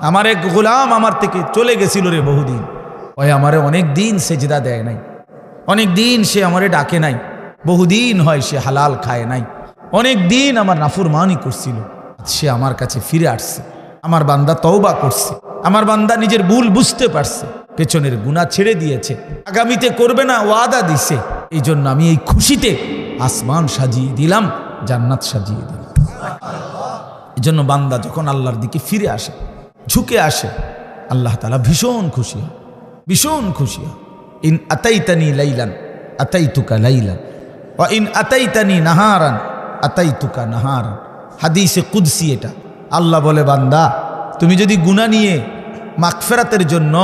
আমার এক গোলাম আমার থেকে চলে গেছিল রে বহুদিন, ওই আমারে অনেক দিন সেজদা দেয় নাই, অনেক দিন সে আমারে ডাকে নাই, বহুদিন হয় সে হালাল খায় নাই, অনেক দিন আমার নাফরমানি করছিল, সে আমার কাছে ফিরে আসছে। আমার বান্দা তওবা করছে, আমার বান্দা নিজের ভুল বুঝতে পারছে, পেছনের গুনাহ ছেড়ে দিয়েছে, আগামীতে করবে না ওয়াদা দিছে। এই জন্য আমি এই খুশিতে আসমান সাজিয়ে দিলাম, জান্নাত সাজিয়ে দিলাম। এই জন্য বান্দা যখন আল্লাহর দিকে ফিরে আসে, ঝুঁকে আসে, আল্লাহ তাআলা ভীষণ খুশি হয়, ভীষণ খুশি হয়। ইন আতাইতানি লাইলান আতাইতুকা লাইলান ওয়া ইন আতাইতানি নাহারান আতাইতুকা নাহারান। হাদিসে কুদসি এটা। আল্লাহ বলে, বান্দা তুমি যদি গুনাহ নিয়ে মাগফিরাতের জন্য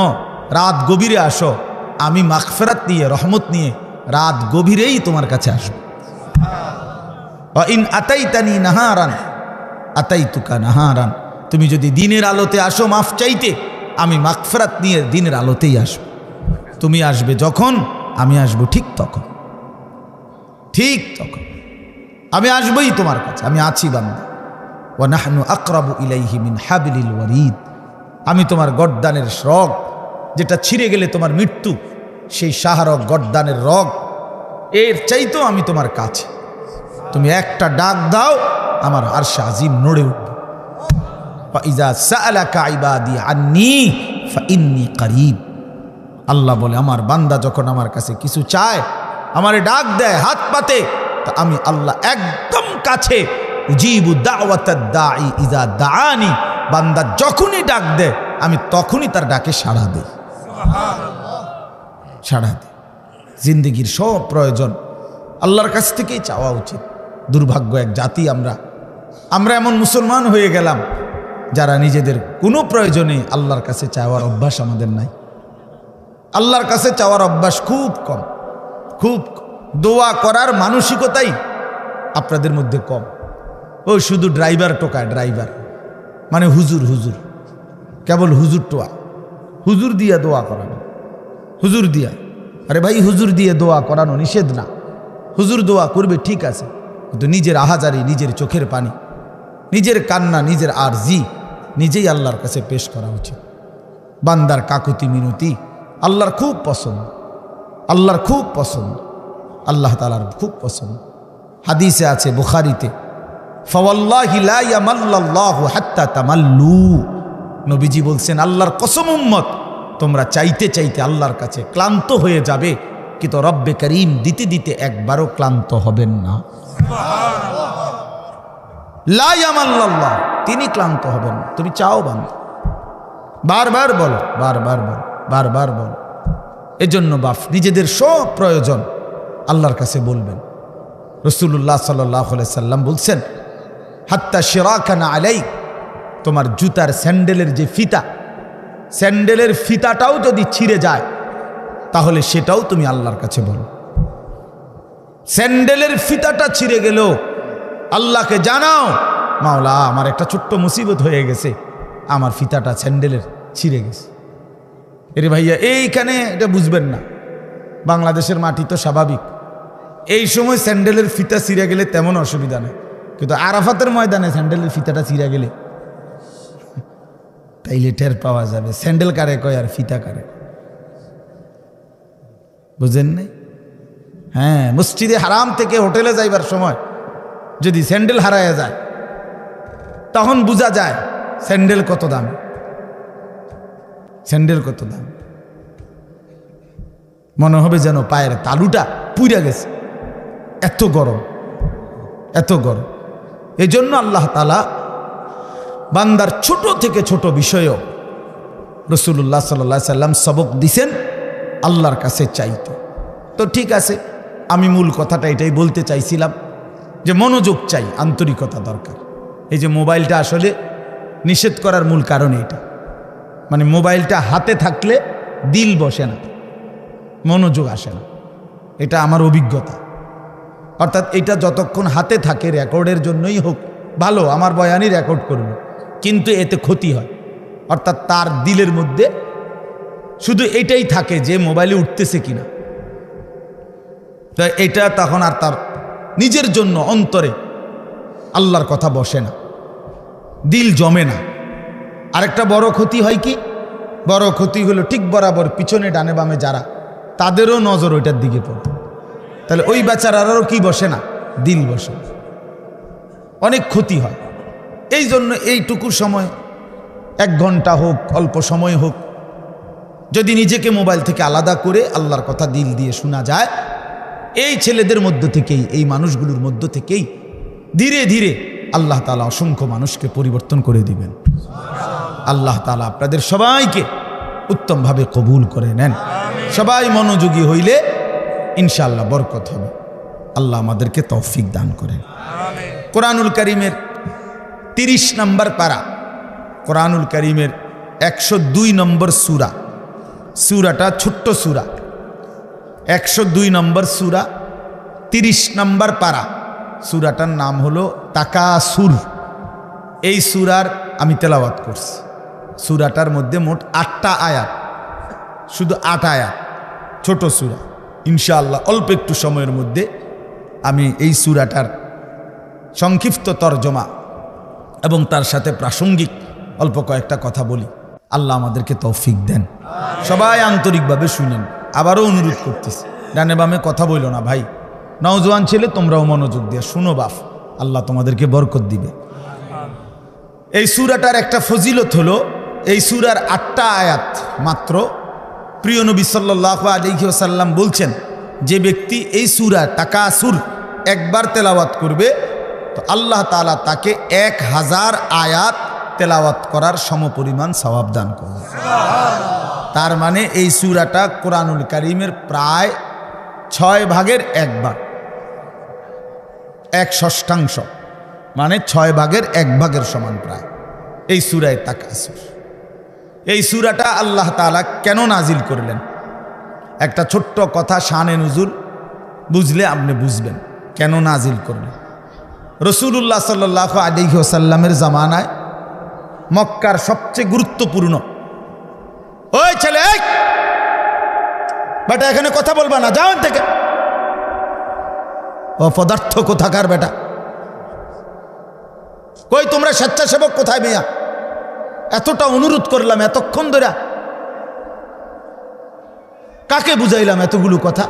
রাত গভীরে আসো, আমি মাগফিরাত নিয়ে রহমত নিয়ে রাত গভীরেই তোমার কাছে আসবো। ওয়া ইন আতাইতানি নাহারান আতাইতুকা নাহারান। তুমি যদি দিনের আলোতে আসো মাফ চাইতে, আমি মাগফিরাত নিয়ে দিনের আলোতেই আসবো। তুমি আসবে যখন, আমি আসবো ঠিক তখন, ঠিক তখন আমি আসবই তোমার কাছে। আমি আছি বান্দা। ওয়া নাহনু আকরাবু ইলাইহি মিন হাবলিল ওয়ারিদ। আমি তোমার গর্দানের রগ, যেটা ছিঁড়ে গেলে তোমার মৃত্যু, সেই শাহরগ গর্দানের রগ, এর চাইতেও আমি তোমার কাছে। তুমি একটা ডাক দাও, আমার আরশ আজিম নড়ে উঠবে। ফাইজা সাআলাকা ইবাদি আন্নী ফাইন্নী করিব। আল্লাহ বলে, আমার বান্দা যখন আমার কাছে কিছু চায়, আমারে ডাক দেয়, হাত পাতে, তা আমি আল্লাহ একদম কাছে। উজিবু দাওয়াতাদ দাঈ ইজা দাআনি। বান্দা যখনই ডাক দেয়, আমি তখনই তার ডাকে সাড়া দেই, সাড়া দেই। জিন্দেগির সব প্রয়োজন আল্লাহর কাছ থেকেই চাওয়া উচিত। দুর্ভাগ্য এক জাতি আমরা এমন মুসলমান হয়ে গেলাম যারা নিজেদের কোনো প্রয়োজনে আল্লাহর কাছে চাওয়ার অভ্যাস আমাদের নাই। আল্লাহর কাছে চাওয়ার অভ্যাস খুব কম, খুব দোয়া করার মানসিকতাই আপনাদের মধ্যে কম। ওই শুধু ড্রাইভার টোকায়, ড্রাইভার মানে হুজুর, হুজুর কেবল হুজুর টোয়া, হুজুর দিয়া দোয়া করানো, হুজুর দিয়া। আরে ভাই, হুজুর দিয়ে দোয়া করানো নিষেধ না, হুজুর দোয়া করবে ঠিক আছে, কিন্তু নিজের আহাজারি, নিজের চোখের পানি, নিজের কান্না, নিজের আরজি নিজেই আল্লাহর কাছে পেশ করা উচিত। বান্দার কাকুতি মিনতি আল্লাহর খুব পছন্দ, আল্লাহর খুব পছন্দ, আল্লাহ তাআলার খুব পছন্দ। হাদিসে আছে বুখারীতে, ফাওয়াল্লাহি লা ইয়ামাল্লাল্লাহু হাত্তা তামাল্লু। নবীজি বলছেন, আল্লাহর কসম উম্মত, তোমরা চাইতে চাইতে আল্লাহর কাছে ক্লান্ত হয়ে যাবে, কিন্তু রব্বে করিম দিতে দিতে একবারও ক্লান্ত হবেন না। লা ইয়ামাল্লাল্লাহ, তিনি ক্লান্ত হবেন না। তুমি চাও বান্দা, বারবার বলো, বারবার বলো, বারবার বলো। এজন্য বাপ নিজেদের সব প্রয়োজন আল্লাহর কাছে বলবেন। রাসূলুল্লাহ সাল্লাল্লাহু আলাইহি সাল্লাম বলছেন, হাত্তা শিরাকানা আলাই, তোমার জুতার স্যান্ডেলের যে ফিতা, স্যান্ডেলের ফিতাটাও যদি ছিঁড়ে যায়, তাহলে সেটাও তুমি আল্লাহর কাছে বলো। স্যান্ডেলের ফিতাটা ছিঁড়ে গেল, আল্লাহকে জানাও, মাওলা আমার একটা ছোট্ট মুসিবত হয়ে গেছে, আমার ফিতাটা স্যান্ডেলের ছিঁড়ে গেছে। এরে ভাইয়া, এইখানে এটা বুঝবেন না, বাংলাদেশের মাটি তো স্বাভাবিক, এই সময় স্যান্ডেলের ফিতা ছিঁড়ে গেলে তেমন অসুবিধা নেই, কিন্তু আরাফাতের ময়দানে স্যান্ডেলের ফিতাটা ছিঁড়ে গেলে তাইলে টের পাওয়া যাবে স্যান্ডেল কারে কয় আর ফিতা কারে। বুঝেন নাই? হ্যাঁ, মসজিদে হারাম থেকে হোটেলে যাইবার সময় যদি স্যান্ডেল হারায়া যায়, তখন বোঝা যায় স্যান্ডেল কত দাম, স্যান্ডেল কত দাম। মনে হবে যেন পায়ের তালুটা পুইরা গেছে, এত গরম, এত গরম। এই জন্য আল্লাহ তাআলা বান্দার ছোট থেকে ছোট বিষয়ও রাসূলুল্লাহ সাল্লাল্লাহু আলাইহি সাল্লাম সবক দিছেন আল্লাহর কাছে চাইতে। তো ঠিক আছে, আমি মূল কথাটা এটাই বলতে চাইছিলাম যে মনোযোগ চাই, আন্তরিকতা দরকার। এই যে মোবাইলটা আসলে নিষেধ করার মূল কারণ এটা, মানে মোবাইলটা হাতে থাকলে দিল বসে না, মনোযোগ আসে না, এটা আমার অভিজ্ঞতা। অর্থাৎ এটা যতক্ষণ হাতে থাকে, রেকর্ডের জন্যই হোক ভালো, আমার বয়ানই রেকর্ড করব, কিন্তু এতে ক্ষতি হয়। অর্থাৎ তার দিলের মধ্যে শুধু এটাই থাকে যে মোবাইলে উঠতেছে কিনা, তো এটা তখন আর তার নিজের জন্য অন্তরে আল্লাহর কথা বসে না, দিল জমে না। আরেকটা বড় ক্ষতি হয় কি, বড় ক্ষতি হলো ঠিক বরাবর পিছনে ডানে বামে যারা, তাদেরও নজর ওইটার দিকে পড়ে। তাহলে ওই বেচারারও কি বসে না, দিল বসে, অনেক ক্ষতি হয়। এই জন্য এইটুকু সময়, 1 ঘন্টা হোক, অল্প সময় হোক, যদি নিজেকে মোবাইল থেকে আলাদা করে আল্লাহর কথা দিল দিয়ে শোনা যায়, এই ছেলেদের মধ্য থেকেই, এই মানুষগুলোর মধ্য থেকেই ধীরে ধীরে আল্লাহ তাআলা অসংখ্য মানুষকে পরিবর্তন করে দিবেন। আল্লাহ তাআলা আপনাদের সবাইকে উত্তমভাবে কবুল করে নেন। সবাই মনোযোগী হইলে ইনশাআল্লাহ বরকত হবে। আল্লাহ আমাদেরকে তৌফিক দান করেন। কোরআনুল কারীমের 30 নম্বর পারা, কোরআনুল কারীমের 102 নম্বর সূরা, সূরাটা ছোট্ট সূরা, 102 নম্বর সূরা, 30 নম্বর পারা। সূরাটার নাম হলো তাকাসুর। এই সূরার আমি তেলাওয়াত করছি। সূরাটার মধ্যে মোট 8টা আয়াত, শুধু 8 আয়াত, ছোট সূরা। ইনশাআল্লাহ অল্প একটু সময়ের মধ্যে আমি এই সূরাটার সংক্ষিপ্ত তরজমা এবং তার সাথে প্রাসঙ্গিক অল্প কয়েকটা কথা বলি। আল্লাহ আমাদেরকে তৌফিক দেন। সবাই আন্তরিকভাবে শুনেন। আবারও অনুরোধ করতেছি, ডানে বামে কথা বইল না ভাই। নওজোয়ান ছেলে, তোমরাও মনোযোগ দিয়ে শুনো বাপ, আল্লাহ তোমাদেরকে বরকত দিবে। এই সূরাটার একটা ফজিলত হলো, এই সূরার 8টা আয়াত মাত্র। প্রিয় নবী সাল্লাল্লাহু আলাইহি ওয়াসাল্লাম বলছেন, যে ব্যক্তি এই সূরা তাকাসুর একবার তেলাওয়াত করবে তো আল্লাহ তাআলা তাকে 1000 আয়াত তেলাওয়াত করার সমপরিমাণ সওয়াব দান করবে। তার মানে এই সূরাটা কোরআনুল কারীমের প্রায় 6 ভাগের 1 ভাগ, 1/6, মানে 6 ভাগের 1 ভাগের সমান প্রায় এই সূরায়ে তাকাসুর। এই সূরাটা আল্লাহ তাআলা কেন নাজিল করলেন, একটা ছোট্ট কথা, শানে নুজুল বুঝলে আপনি বুঝবেন কেন নাজিল করলেন। রাসূলুল্লাহ সাল্লাল্লাহু আলাইহি ওয়াসাল্লামের জামানায় মক্কার সবচেয়ে গুরুত্বপূর্ণ, ওই ছেলে বেটা এখানে কথা বলবা না, যাও থেকে, অপদার্থ কোথাকার বেটা, কই তোমরা স্বেচ্ছাসেবক কোথায় মিয়া? এতটা অনুরোধ করলাম এতক্ষণ ধরে, কাকে বুঝাইলাম এতগুলো কথা?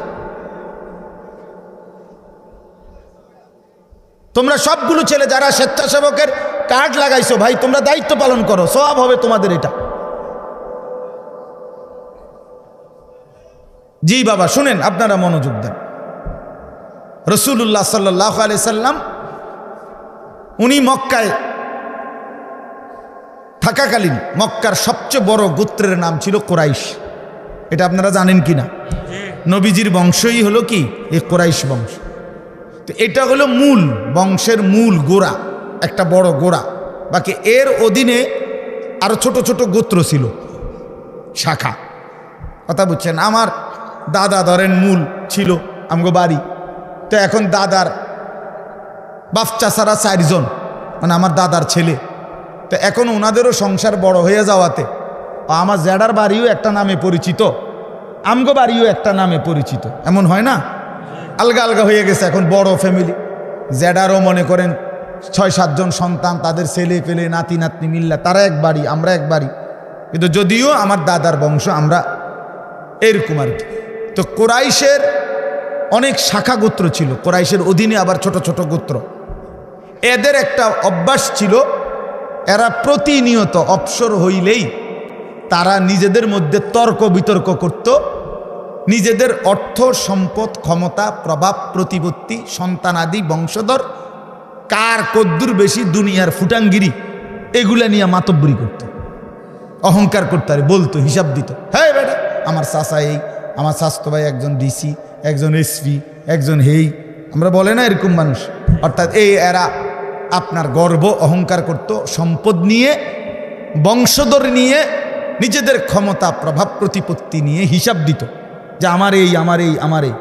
তোমরা সবগুলো ছেলে যারা স্বেচ্ছাসেবকের কার্ড লাগাইছো, ভাই তোমরা দায়িত্ব পালন করো, সওয়াব হবে তোমাদের এটা। জি বাবা শুনেন, আপনারা মনোযোগ দেন। রাসূলুল্লাহ সাল্লাল্লাহু আলাইহি সাল্লাম উনি মক্কায় থাকাকালীন মক্কার সবচেয়ে বড় গোত্রের নাম ছিল কুরাইশ। এটা আপনারা জানেন কিনা? নবীজির বংশই হলো কি এই কুরাইশ বংশ। তো এটা হলো মূল বংশের মূল গোড়া, একটা বড় গোড়া। বাকি এর অধীনে আরো ছোট ছোট গোত্র ছিল, শাখা। কথা বুঝছেন? আমার দাদা ধরেন মূল ছিল আমগো বাড়ি, তো এখন দাদার বাপ চাচারা 4 জন, মানে আমার দাদার ছেলে। তো এখন ওনাদেরও সংসার বড় হয়ে যাওয়াতে আমার জেডার বাড়িও একটা নামে পরিচিত, আমগো বাড়িও একটা নামে পরিচিত, এমন হয় না? আলগা আলগা হয়ে গেছে এখন, বড় ফ্যামিলি। জেডারও মনে করেন 6-7 জন সন্তান, তাদের ছেলে পেলে নাতি নাতনি মিল্লা, তারা এক বাড়ি, আমরা এক বাড়ি। কিন্তু যদিও আমার দাদার বংশ আমরা এরকম আর কি। তো কুরাইশের অনেক শাখা গোত্র ছিল, কুরাইশের অধীনে আবার ছোট ছোট গোত্র। এদের একটা অভ্যাস ছিল, এরা প্রতিনিয়ত অবসর হইলেই তারা নিজেদের মধ্যে তর্ক বিতর্ক করত, নিজেদের অর্থ সম্পদ ক্ষমতা প্রভাব প্রতিপত্তি সন্তানাদি বংশধর কার কদ্দুর বেশি দুনিয়ার ফুটাঙ্গিরি এগুলা নিয়ে মাতব্বরি করত, অহংকার করতে আর বলতো, হিসাব দিত। হ্যাঁ বেটা আমার চাচা এই, আমার স্বাস্থ্য ভাই একজন ডিসি, একজন এসপি, একজন হেই, আমরা বলে না এরকম মানুষ। অর্থাৎ এই এরা আপনার গর্ব অহংকার করত, সম্পদ নিয়ে বংশধর নিয়ে নিজেদের ক্ষমতা প্রভাব প্রতিপত্তি নিয়ে হিসাব দিত যে আমার এই আমার এই আমার এই।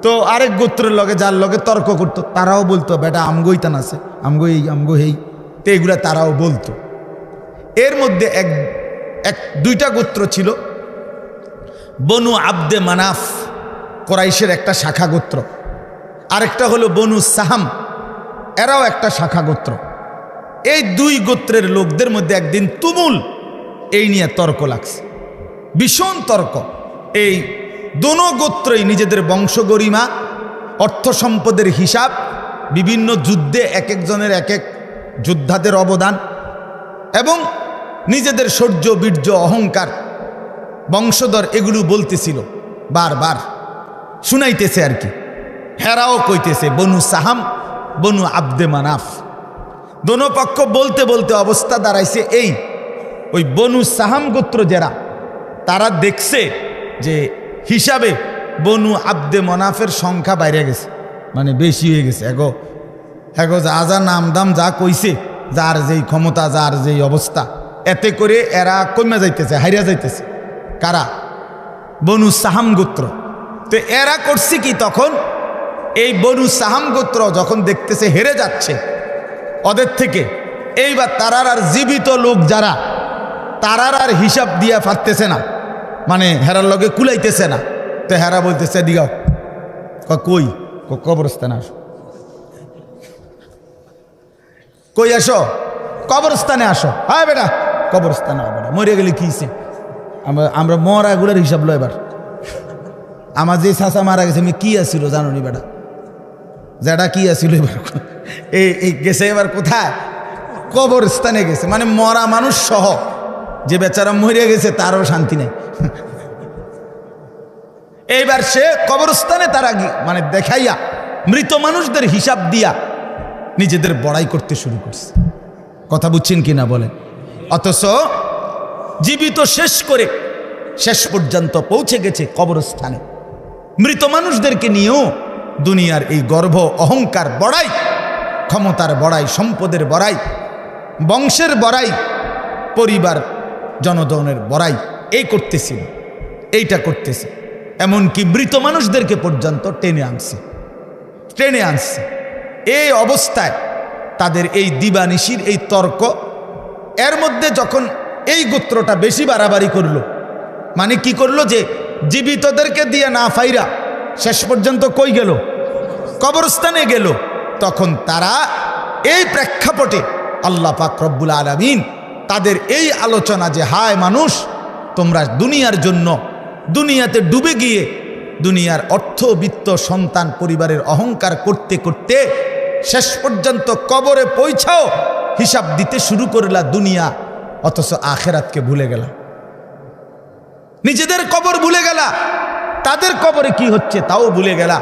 তো আরেক গোত্রের লগে যার লগে তর্ক করতো তারাও বলতো বেটা আমগোই তান আছে, আমগো এই আমগো হেই, তো এগুলা তারাও বলতো। এর মধ্যে দুইটা গোত্র ছিল, বনু আব্দে মানাফ কুরাইশের একটা শাখা গোত্র, আরেকটা হলো বনু সাহাম, এরাও একটা শাখা গোত্র। এই দুই গোত্রের লোকদের মধ্যে একদিন তুমুল এই নিয়ে তর্ক লাগছে, ভীষণ তর্ক। এই দোনো গোত্রই নিজেদের বংশগরিমা, অর্থ সম্পদের হিসাব, বিভিন্ন যুদ্ধে এক একজনের এক এক যোদ্ধাদের অবদান এবং নিজেদের শৌর্য, বীর্য, অহংকার, বংশধর এগুলো বলতেছিল, বারবার শুনাইতেছে আর কি। হেরাও কইতেছে বনু সাহাম, বনু আব্দে মানাফ। দোনো পক্ষ বলতে বলতে অবস্থা দাঁড়াইছে এই, ওই বনু সাহাম গোত্র যারা, তারা দেখছে যে হিসাবে বনু আব্দে মনাফের সংখ্যা বাইরে গেছে, মানে বেশি হয়ে গেছে। এগো যা যা নাম দাম যা কইছে, যার যেই ক্ষমতা, যার যেই অবস্থা, এতে করে এরা কমে যাইতেছে, হাইরা যাইতেছে। কারা? বনু সাহাম গোত্র। তো এরা করছে কি, তখন এই বনু সাহাম গোত্র যখন দেখতেছে হেরে যাচ্ছে ওদের থেকে, এইবার তারার আর জীবিত লোক যারা, তারার আর হিসাব দিয়া পারতেছে না, মানে হেরার লগে কুলাইতেছে না। তো হেরা বলতেছে দিগাও, কই কবরস্থানে আসো, কই আসো, কবরস্থানে আসো। হ্যাঁ বেটা, কবরস্থানে বেটা, মরে গেলে কি আমরা মরা এগুলোর হিসাব লো। এবার আমার যে চাচা মারা গেছে, আমি কি আসছিল জানো নি বেটা, যেটা কি আসছিল এবার এই গেছে, এবার কোথায়? কবরস্থানে গেছে, মানে মরা মানুষ সহ। যে বেচারা মরে গেছে তারও শান্তি নেই। এইবার সে কবরস্থানে তারা মানে দেখাইয়া মৃত মানুষদের হিসাব দিয়া নিজেদের বড়াই করতে শুরু করছে। কথা বুঝছেন কিনা বলেন? অথচ জীবিত শেষ করে শেষ পর্যন্ত পৌঁছে গেছে কবরস্থানে। মৃত মানুষদেরকে নিয়েও দুনিয়ার এই গর্ব, অহংকার, বড়াই, ক্ষমতার বড়াই, সম্পদের বড়াই, বংশের বড়াই, পরিবার জনগণের বড়াই, এই করতেছিল, এইটা করতেছে। এমনকি মৃত মানুষদেরকে পর্যন্ত টেনে আনছে। এই অবস্থায় তাদের এই দিবানিশির এই তর্ক, এর মধ্যে যখন এই গোত্রটা বেশি বাড়াবাড়ি করলো, মানে কি করলো, যে জীবিতদেরকে দিয়ে না ফাইরা শেষ পর্যন্ত কই গেল? কবরস্থানে গেল। তখন তারা এই প্রেক্ষাপটে আল্লাহ পাক রব্বুল আলামিন তাদের এই আলোচনা যে হায় মানুষ, তোমরা দুনিয়ার জন্য দুনিয়াতে ডুবে গিয়ে দুনিয়ার অর্থ, বিত্ত, সন্তান, পরিবারের অহংকার করতে করতে শেষ পর্যন্ত কবরে পৌঁছাও হিসাব দিতে শুরু করলা দুনিয়া, অথচ আখেরাতকে ভুলে গেলা, নিজেদের কবর ভুলে গেলা, তাদের কবরে কি হচ্ছে তাও ভুলে গেলা,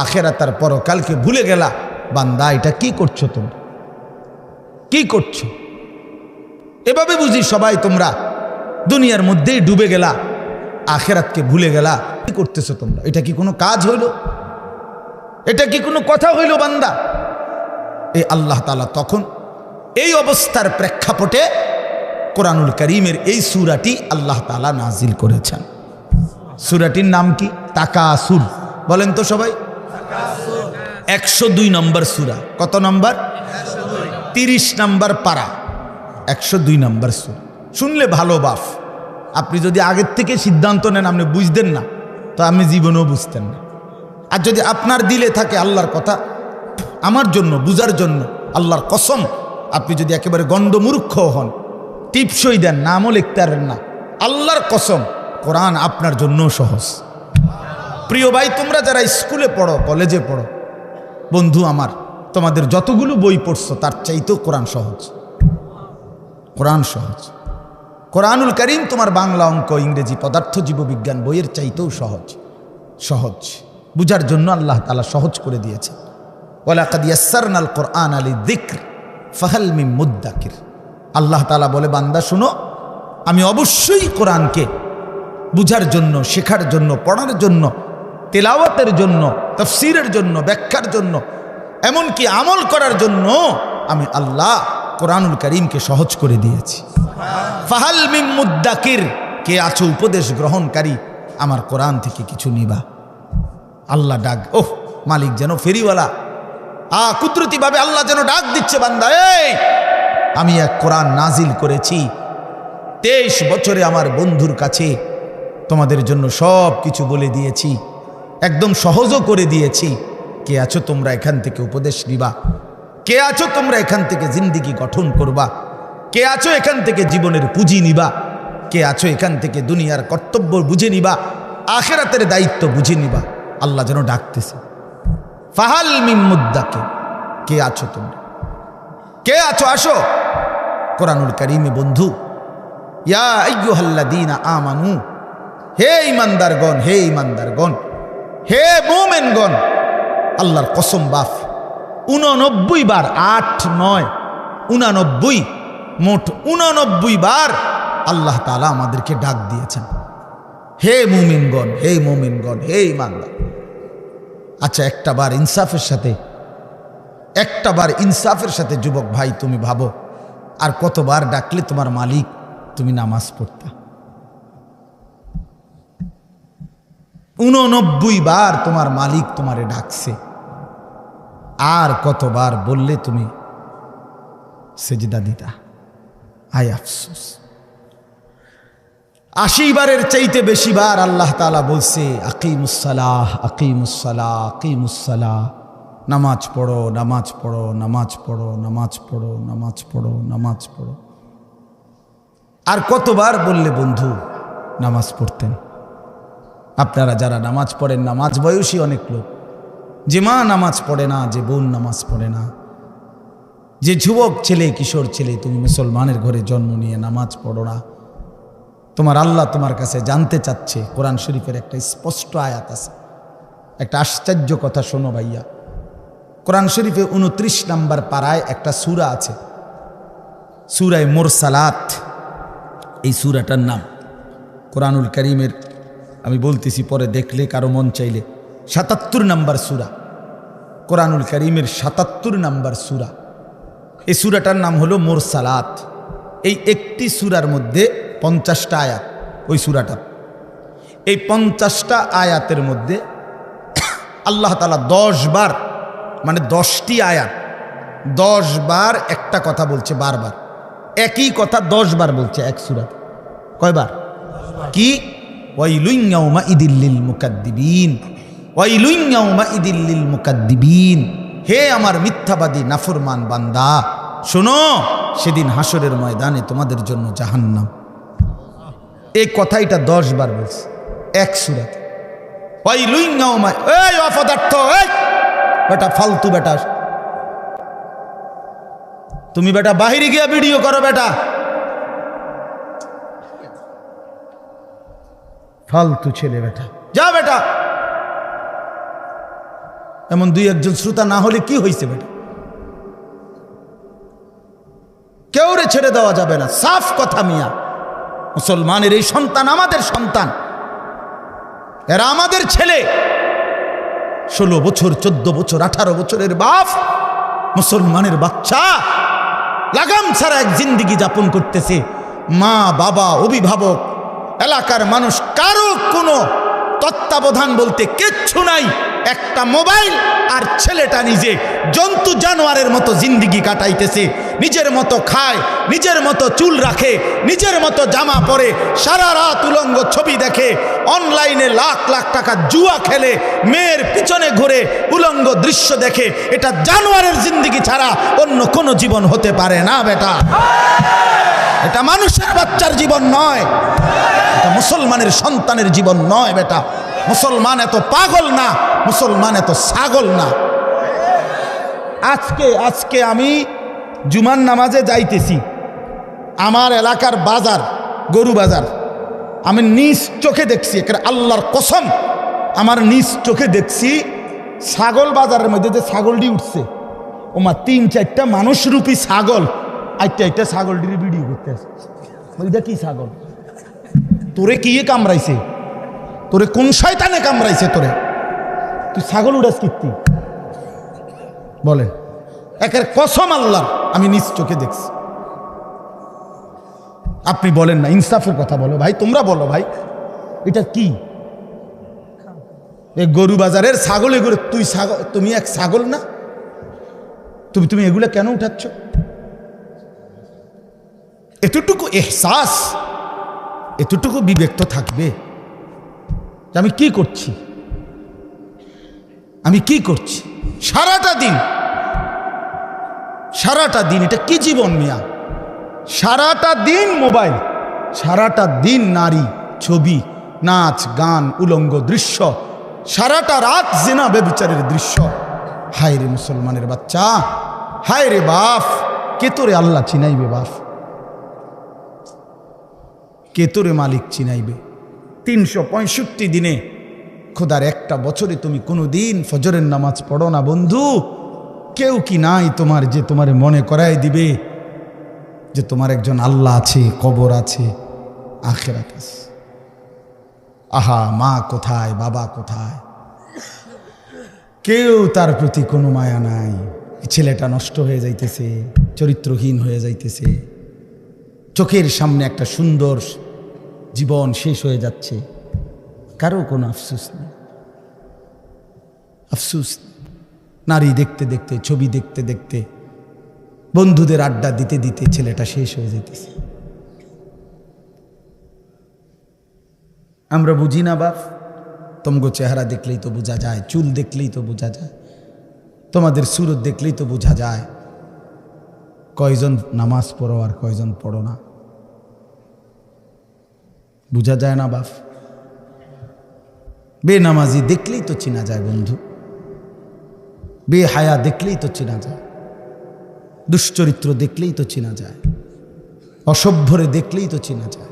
আখেরাত আর পরকালকে ভুলে গেলা। বান্দা, এটা কি করছো তোমরা? কি করছো? এভাবে বুঝি সবাই তোমরা দুনিয়ার মধ্যেই ডুবে গেলা, আখেরাতকে ভুলে গেলা। কি করতেছো তোমরা? এটা কি কোনো কাজ হইল? এটা কি কোনো কথা হইল বান্দা? এই আল্লাহ তাআলা তখন এই অবস্থার প্রেক্ষাপটে কোরআনুল কারীমের এই সূরাটি আল্লাহ তাআলা নাজিল করেছেন। সূরাটির নাম কি? তাকাসুর। বলেন তো সবাই। 102 নম্বর সূরা। কত নম্বর? 30 নম্বর পারা, 102 নম্বর সূরা। শুনলে ভালো বাপ, আপনি যদি আগের থেকে সিদ্ধান্ত নেন আপনি বুঝতেন না, তো আপনি জীবনেও বুঝতেন না। আর যদি আপনার দিলে থাকে আল্লাহর কথা আমার জন্য বুঝার জন্য, আল্লাহর কসম, আপনি যদি একেবারে গণ্ডমূর্খ হন, টিপসই দেন, নামও লিখতে পারেন না, আল্লাহর কসম কোরআন আপনার জন্য সহজ। প্রিয় ভাই, তোমরা যারা স্কুলে পড়ো, কলেজে পড়ো, বন্ধু আমার, তোমাদের যতগুলো বই পড়ছো তার চাইতেও কোরআন সহজ। কোরআন সহজ। কোরআনুল কারীম তোমার বাংলা, অঙ্ক, ইংরেজি, পদার্থ, জীববিজ্ঞান বইয়ের চাইতেও সহজ। বুঝার জন্য আল্লাহ তাআলা সহজ করে দিয়েছে। ওয়ালাকাদ ইয়াসসারনাল কুরআনা লিযিকর ফাহাল মিন মুদ্দাকির। আল্লাহ তাআলা বলে, বান্দা শুনো, আমি অবশ্যই কোরআনকে বুঝার জন্য, শেখার জন্য, পড়ার জন্য, তেলাওয়াতের জন্য, তাফসীরের জন্য, ব্যাখ্যার জন্য, এমনকি আমল করার জন্য আমি আল্লাহ কোরআনুল কারীমকে সহজ করে দিয়েছি। ফাহাল মিন মুদ্দাকির, কে আছো উপদেশ গ্রহণকারী, আমার কোরআন থেকে কিছু নিবা। আল্লাহ ডাক, ওহ মালিক যেন ফেরিওয়ালা, কুদরতিভাবে আল্লাহ যেন ডাক দিচ্ছে, বান্দা এই আমি এক কোরআন নাজিল করেছি, 23 বছরে আমার বন্ধুর কাছে তোমাদের জন্য সব কিছু বলে দিয়েছি, একদম সহজও করে দিয়েছি। কে আছো তোমরা এখান থেকে উপদেশ নিবা? কে আছো তোমরা এখান থেকে জিন্দিগি গঠন করবা? কে আছো এখান থেকে জীবনের পুঁজি নিবা? কে আছো এখান থেকে দুনিয়ার কর্তব্য বুঝে নিবা, আখিরাতের দায়িত্ব বুঝে নিবা? আল্লাহ যেন ডাকতেছে, ফাহাল মিন মুদ্দাকির, কে আছো তোমরা, কে আছো? আসো। কোরআনুল কারীমে বন্ধু, ইয়া আইয়ুহাল্লাযীনা আমানু, হে ঈমানদারগণ, হে ঈমানদারগণ, হে মুমিনগণ, আল্লাহর কসম বাফ 89 বার, 8, 9, 89, মোট 89 বার আল্লাহ তাআলা আমাদেরকে ডাক দিয়েছেন, হে মুমিনগণ, হে মুমিনগণ, হে ঈমানদার। আচ্ছা, একটা বার ইনসাফের সাথে যুবক ভাই তুমি ভাবো, আর কতবার ডাকলে তোমার মালিক তুমি নামাজ পড়তা? 89 বার তোমার মালিক তোমারে ডাকছে, আর কতবার বললে তুমি সেজদা দিতা? আয় আফসোস। 80 বারের চাইতে বেশি বার আল্লাহ তাআলা বলছে, আকিমুসসালাহ, আকিমুসসালাহ, আকিমুসসালাহ, নামাজ পড়ো, নামাজ পড়ো, নামাজ পড়ো, নামাজ পড়ো, নামাজ পড়ো, নামাজ পড়ো। আর কতবার বললে বন্ধু নামাজ পড়তেন? আপনারা যারা নামাজ পড়েন, নামাজ বয়সী অনেক লোক, যে মা নামাজ পড়ে না, যে বোন নামাজ পড়ে না, যে যুবক ছেলে, কিশোর ছেলে, তুমি মুসলমানের ঘরে জন্ম নিয়ে নামাজ পড়ো না, তোমার আল্লাহ তোমার কাছে জানতে চাচ্ছে। কোরআন শরীফের একটা স্পষ্ট আয়াত আছে, একটা আশ্চর্য কথা শোনো ভাইয়া। কোরআন শরীফে 29 নম্বর পারায় একটা সূরা আছে, সূরায়ে মুরসালাত। এই সূরাটার নাম কোরআনুল কারীমের, আমি বলতেছি পরে দেখলে কারো মন চাইলে, 77 নম্বর সূরা, কোরআনুল কারীমের 77 নম্বর সূরা। এই সূরাটার নাম হলো মুরসালাত। এই একটি সূরার মধ্যে 50টা আয়াত, ওই সূরাটা, এই 50টা আয়াতের মধ্যে আল্লাহ তাআলা 10 বার, মানে 10টি আয়াত 10 বার একটা কথা বলছে, বারবার একই কথা 10 বার বলছে এক সূরাতে। কয়বার? কি? ওয়াইলুন ইয়াউমাইদিল লিল মুকাদ্দিবিন, ওয়াইলুন ইয়াউমাইদিল লিল মুকাদ্দিবিন, হে আমার মিথ্যাবাদী নাফরমান বান্দা, শোনো, সেদিন হাসরের ময়দানে তোমাদের জন্য জাহান্নাম। এই কথাইটা 10 বার বলছে এক সূরাতে। ওয়াইলুন ইয়াউমা, এই অপদার্থ, এই বেটা ফালতু বেটা, তুমি বেটা বাহিরে গিয়া ভিডিও করো বেটা, ফালতু ছেলে বেটা, যা বেটা। এমন 2-1 শ্রোতা না হলে কি হয়েছে বেটা? কেউরে ছেড়ে দেওয়া যাবে না, সাফ কথা মিয়া। মুসলমানের এই সন্তান আমাদের সন্তান, এরা আমাদের ছেলে। 16 বছর, 14 বছর, 18 বছরের বাপ, মুসলমানের বাচ্চা লাগাম ছাড়া এক জিন্দিগি যাপন করতেছে। মা, বাবা, অভিভাবক, এলাকার মানুষ, কারো কোনো তত্ত্বাবধান বলতে কিচ্ছু নাই। একটা মোবাইল আর ছেলেটা নিজে জন্তু জানোয়ারের মতো জিন্দিগি কাটাইতেছে। নিজের মতো খায়, নিজের মতো চুল রাখে, নিজের মতো জামা পরে, সারা রাত উলঙ্গ ছবি দেখে, অনলাইনে লাখ লাখ টাকা জুয়া খেলে, মেয়ের পিছনে ঘুরে উলঙ্গ দৃশ্য দেখে। এটা জানোয়ারের জিন্দিগি ছাড়া অন্য কোনো জীবন হতে পারে না বেটা। এটা মানুষের বাচ্চার জীবন নয়, এটা মুসলমানের সন্তানের জীবন নয় বেটা। মুসলমান এত পাগল না, মুসলমান এত ছাগল না। আজকে আমি জুমার নামাজে যাইতেছি, আমার এলাকার বাজার, গরু বাজার, আমি নিজ চোখে দেখছি, আল্লাহর কসম, আমার নিজ চোখে দেখছি ছাগল বাজারের মধ্যে যে ছাগলটি উঠছে, ওমা 3-4টা মানুষরূপী ছাগল আইটা ছাগলটির ভিডিও করতে আছে। ওইটা কি ছাগল? তোরে কি কামড়াইছে? তোরে কোন শয়তানে কামড়াইছে তোরে? তুই ছাগল উড়াস কীর্তি বলে? একের কসম আল্লাহ, আমি নিজ চোখে দেখছি। আপনি বলেন না, ইনসাফের কথা বলো ভাই, তোমরা বলো ভাই, এটা কি? এই গরু বাজারের ছাগল, এগুলো তুমি এক ছাগল না? তুমি এগুলো কেন উঠাচ্ছ? এতটুকু এহসাস, এতটুকু বিবেক তো থাকবে যে আমি কি করছি, আমি কি করছি। সারাটা দিন সারাটা দিন, এটা কি জীবন মিয়া? সারাটা দিন মোবাইল, সারাটা দিন নারী, ছবি, নাচ, গান, উলঙ্গ দৃশ্য, সারাটা রাত জিনা ব্যভিচারের দৃশ্য। হায় রে মুসলমানের বাচ্চা, হায় রে বাপ, কে তোরে আল্লাহ চিনাইবে? বাপ, কে তোরে মালিক চিনাইবে? 365 দিনে খোদার একটা বছরে তুমি কোনো দিন ফজরের নামাজ পড়ো না বন্ধু। কেউ কি নাই তোমার যে তোমারে মনে করাই দিবে যে তোমার একজন আল্লাহ আছে, কবর আছে, আখিরাত আছে? আহা, মা কোথায়, বাবা কোথায়? কেউ তার প্রতি কোনো মায়া নাই। ছেলেটা নষ্ট হয়ে যাইতেছে, চরিত্রহীন হয়ে যাইতেছে, চোখের সামনে একটা সুন্দর জীবন শেষ হয়ে যাচ্ছে, কারো কোনো আফসোস নেই। আফসোস, নারী দেখতে দেখতে, ছবি দেখতে দেখতে, বন্ধুদের আড্ডা দিতে দিতে ছেলেটা শেষ হয়ে যেতেছে। আমরা বুঝি না বাপ? তোমগো চেহারা দেখলেই তো বোঝা যায়, চুল দেখলেই তো বোঝা যায়, তোমাদের সুরত দেখলেই তো বোঝা যায় কয়জন নামাজ পড়ো আর কয়জন পড়ো না। বোঝা যায় না বাপ? বেনামাজি দেখলেই তো চেনা যায় বন্ধু, বেহায়া দেখলেই তো চেনা যায়, দুশ্চরিত্র দেখলেই তো চেনা যায়, অসভ্যরে দেখলেই তো চেনা যায়,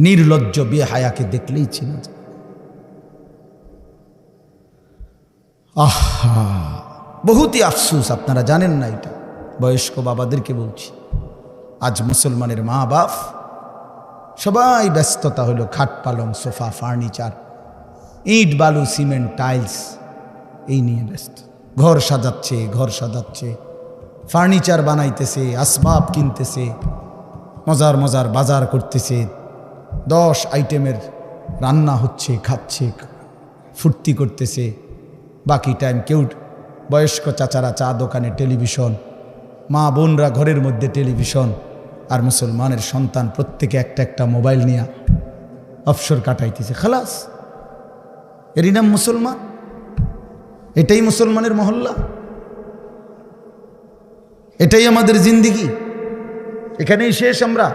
নির্লজ্জ বেহায়াকে দেখলেই চেনা যায়। আহা, বহুতই আফসোস, আপনারা জানেন না এটা। বয়স্ক বাবাদেরকে বলছি, আজ মুসলমানের মা বাপ সবাই ব্যস্ততা হলো খাট পালং, সোফা, ফার্নিচার, ইট বালু, সিমেন্ট, টাইলস, এই নিয়ে ব্যস্ত। ঘর সাজাচ্ছে, ঘর সাজাচ্ছে, ফার্নিচার বানাইতেছে, আসবাব কিনতেছে, মজার মজার বাজার করতেছে, 10 আইটেমের রান্না হচ্ছে, খাচ্ছে, ফুর্তি করতেছে। বাকি টাইম কেউ, বয়স্ক চাচারা চা দোকানে টেলিভিশন, মা বোনরা ঘরের মধ্যে টেলিভিশন, আর মুসলমানের সন্তান প্রত্যেকে একটা একটা মোবাইল নিয়ে অবসর কাটাইতেছে। খালাস, এরই নাম মুসলমান? এটাই মুসলমানের মহল্লা? এটাই আমাদের জিন্দিগি? এখানেই শেষ আমরা?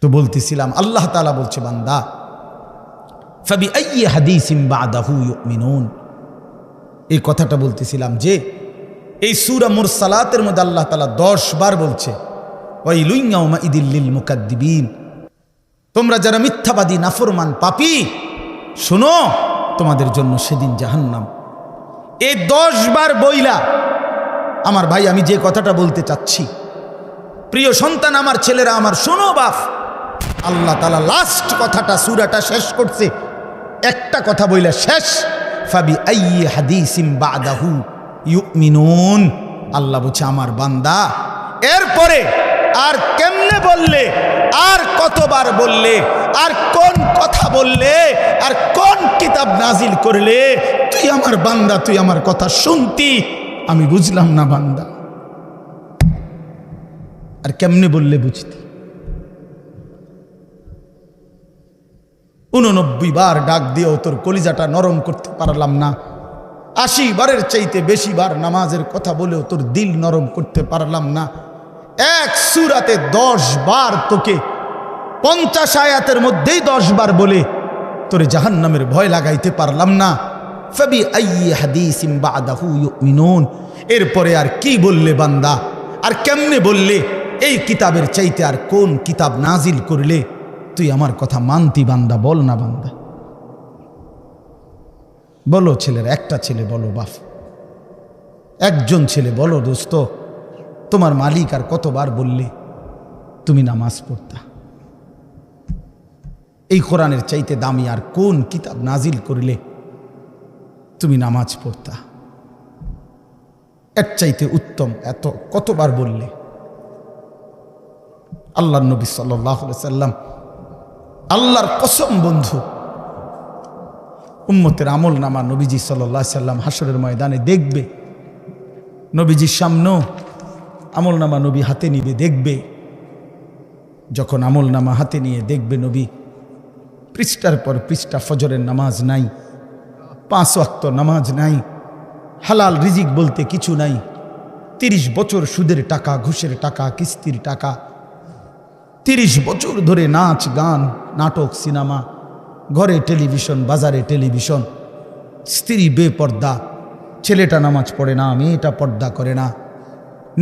তো বলতেছিলাম, আল্লাহ তাআলা বলছে, বান্দা ফাবিআইয়ি হাদিসিন বাদাহু ইউমিনুন। এই কথাটা বলতেছিলাম যে এই সূরা মুরসালাতের মধ্যে আল্লাহ তাআলা 10 বার বলছে ওয়াইলুন ইয়াউমাইদিল লিল মুকাদ্দিবিন, তোমরা যারা মিথ্যাবাদী, নাফরমান, পাপী, শোনো, তোমাদের জন্য সেদিন জাহান্নাম। এই 10 বার বইলা আমার ভাই, আমি যে কথাটা বলতে চাচ্ছি, প্রিয় সন্তান, আমার ছেলেরা আমার, শোনো বাপ, আল্লাহ তাআলা লাস্ট কথাটা, সূরাটা শেষ করছে একটা কথা বইলা শেষ, ফাবিআইয়ি হাদিসিন বাদাহু ইউমিনুন। আল্লাহ বলছে, আমার বান্দা এরপরে আর কেমনে বললে, আর কতবার বললে, আর কোন কথা বললে, আর কোন কিতাব নাজিল করলে, তুই আমার বান্দা, তুই আমার কথা শুনতি, আমি বুঝলাম না বান্দা, আর কেমনে বললে বুঝতি? 89 বার ডাক দিয়েও তোর কলিজাটা নরম করতে পারলাম না, 80 বারের চাইতে বেশি বার নামাজের কথা বলেও তোর দিল নরম করতে পারলাম না। এক সূরাতে 10 বার তোকে 50 আয়াতের মধ্যেই 10 বার বলে তোরে জাহান্নামের ভয় লাগাইতে পারলাম না। ফাবিআইয়ি হাদিসিন বাদাহু ইউমিনুন, এরপরে আর কি বললে বান্দা, আর কেমনে বললে, এই কিতাবের চাইতে আর কোন কিতাব নাজিল করলে তুই আমার কথা মানতি বান্দা? বল না বান্দা, বলো। ছেলের একটা ছেলে বলো বাপ, একজন ছেলে বলো, দোস্ত, তোমার মালিক আর কতবার বললে তুমি নামাজ পড়তা? এই কোরআনের চাইতে দামি আর কোন কিতাব নাজিল করলে তুমি নামাজ পড়তা? এর চাইতে উত্তম এত কতবার বললে? আল্লাহর নবী সাল্লাল্লাহু আলাইহি সাল্লাম, আল্লাহর কসম বন্ধু, উম্মতের আমল নামা নবীজি সাল্লাল্লাহু আলাইহি সাল্লাম হাসরের ময়দানে দেখবে, নবীজির সামনেও আমল নামা নবী হাতে নিবে, দেখবে। যখন আমল নামা হাতে নিয়ে দেখবে নবী, পৃষ্ঠার পর পৃষ্ঠা ফজরের নামাজ নাই, 5 ওয়াক্ত নামাজ নাই, হালাল রিজিক বলতে কিছু নাই, 30 বছর সুদের টাকা, ঘুষের টাকা, কিস্তির টাকা, 30 বছর ধরে নাচ গান, নাটক, সিনেমা, ঘরে টেলিভিশন, বাজারে টেলিভিশন, স্ত্রী বেপর্দা, ছেলেটা নামাজ পড়ে না, মেয়েটা পর্দা করে না,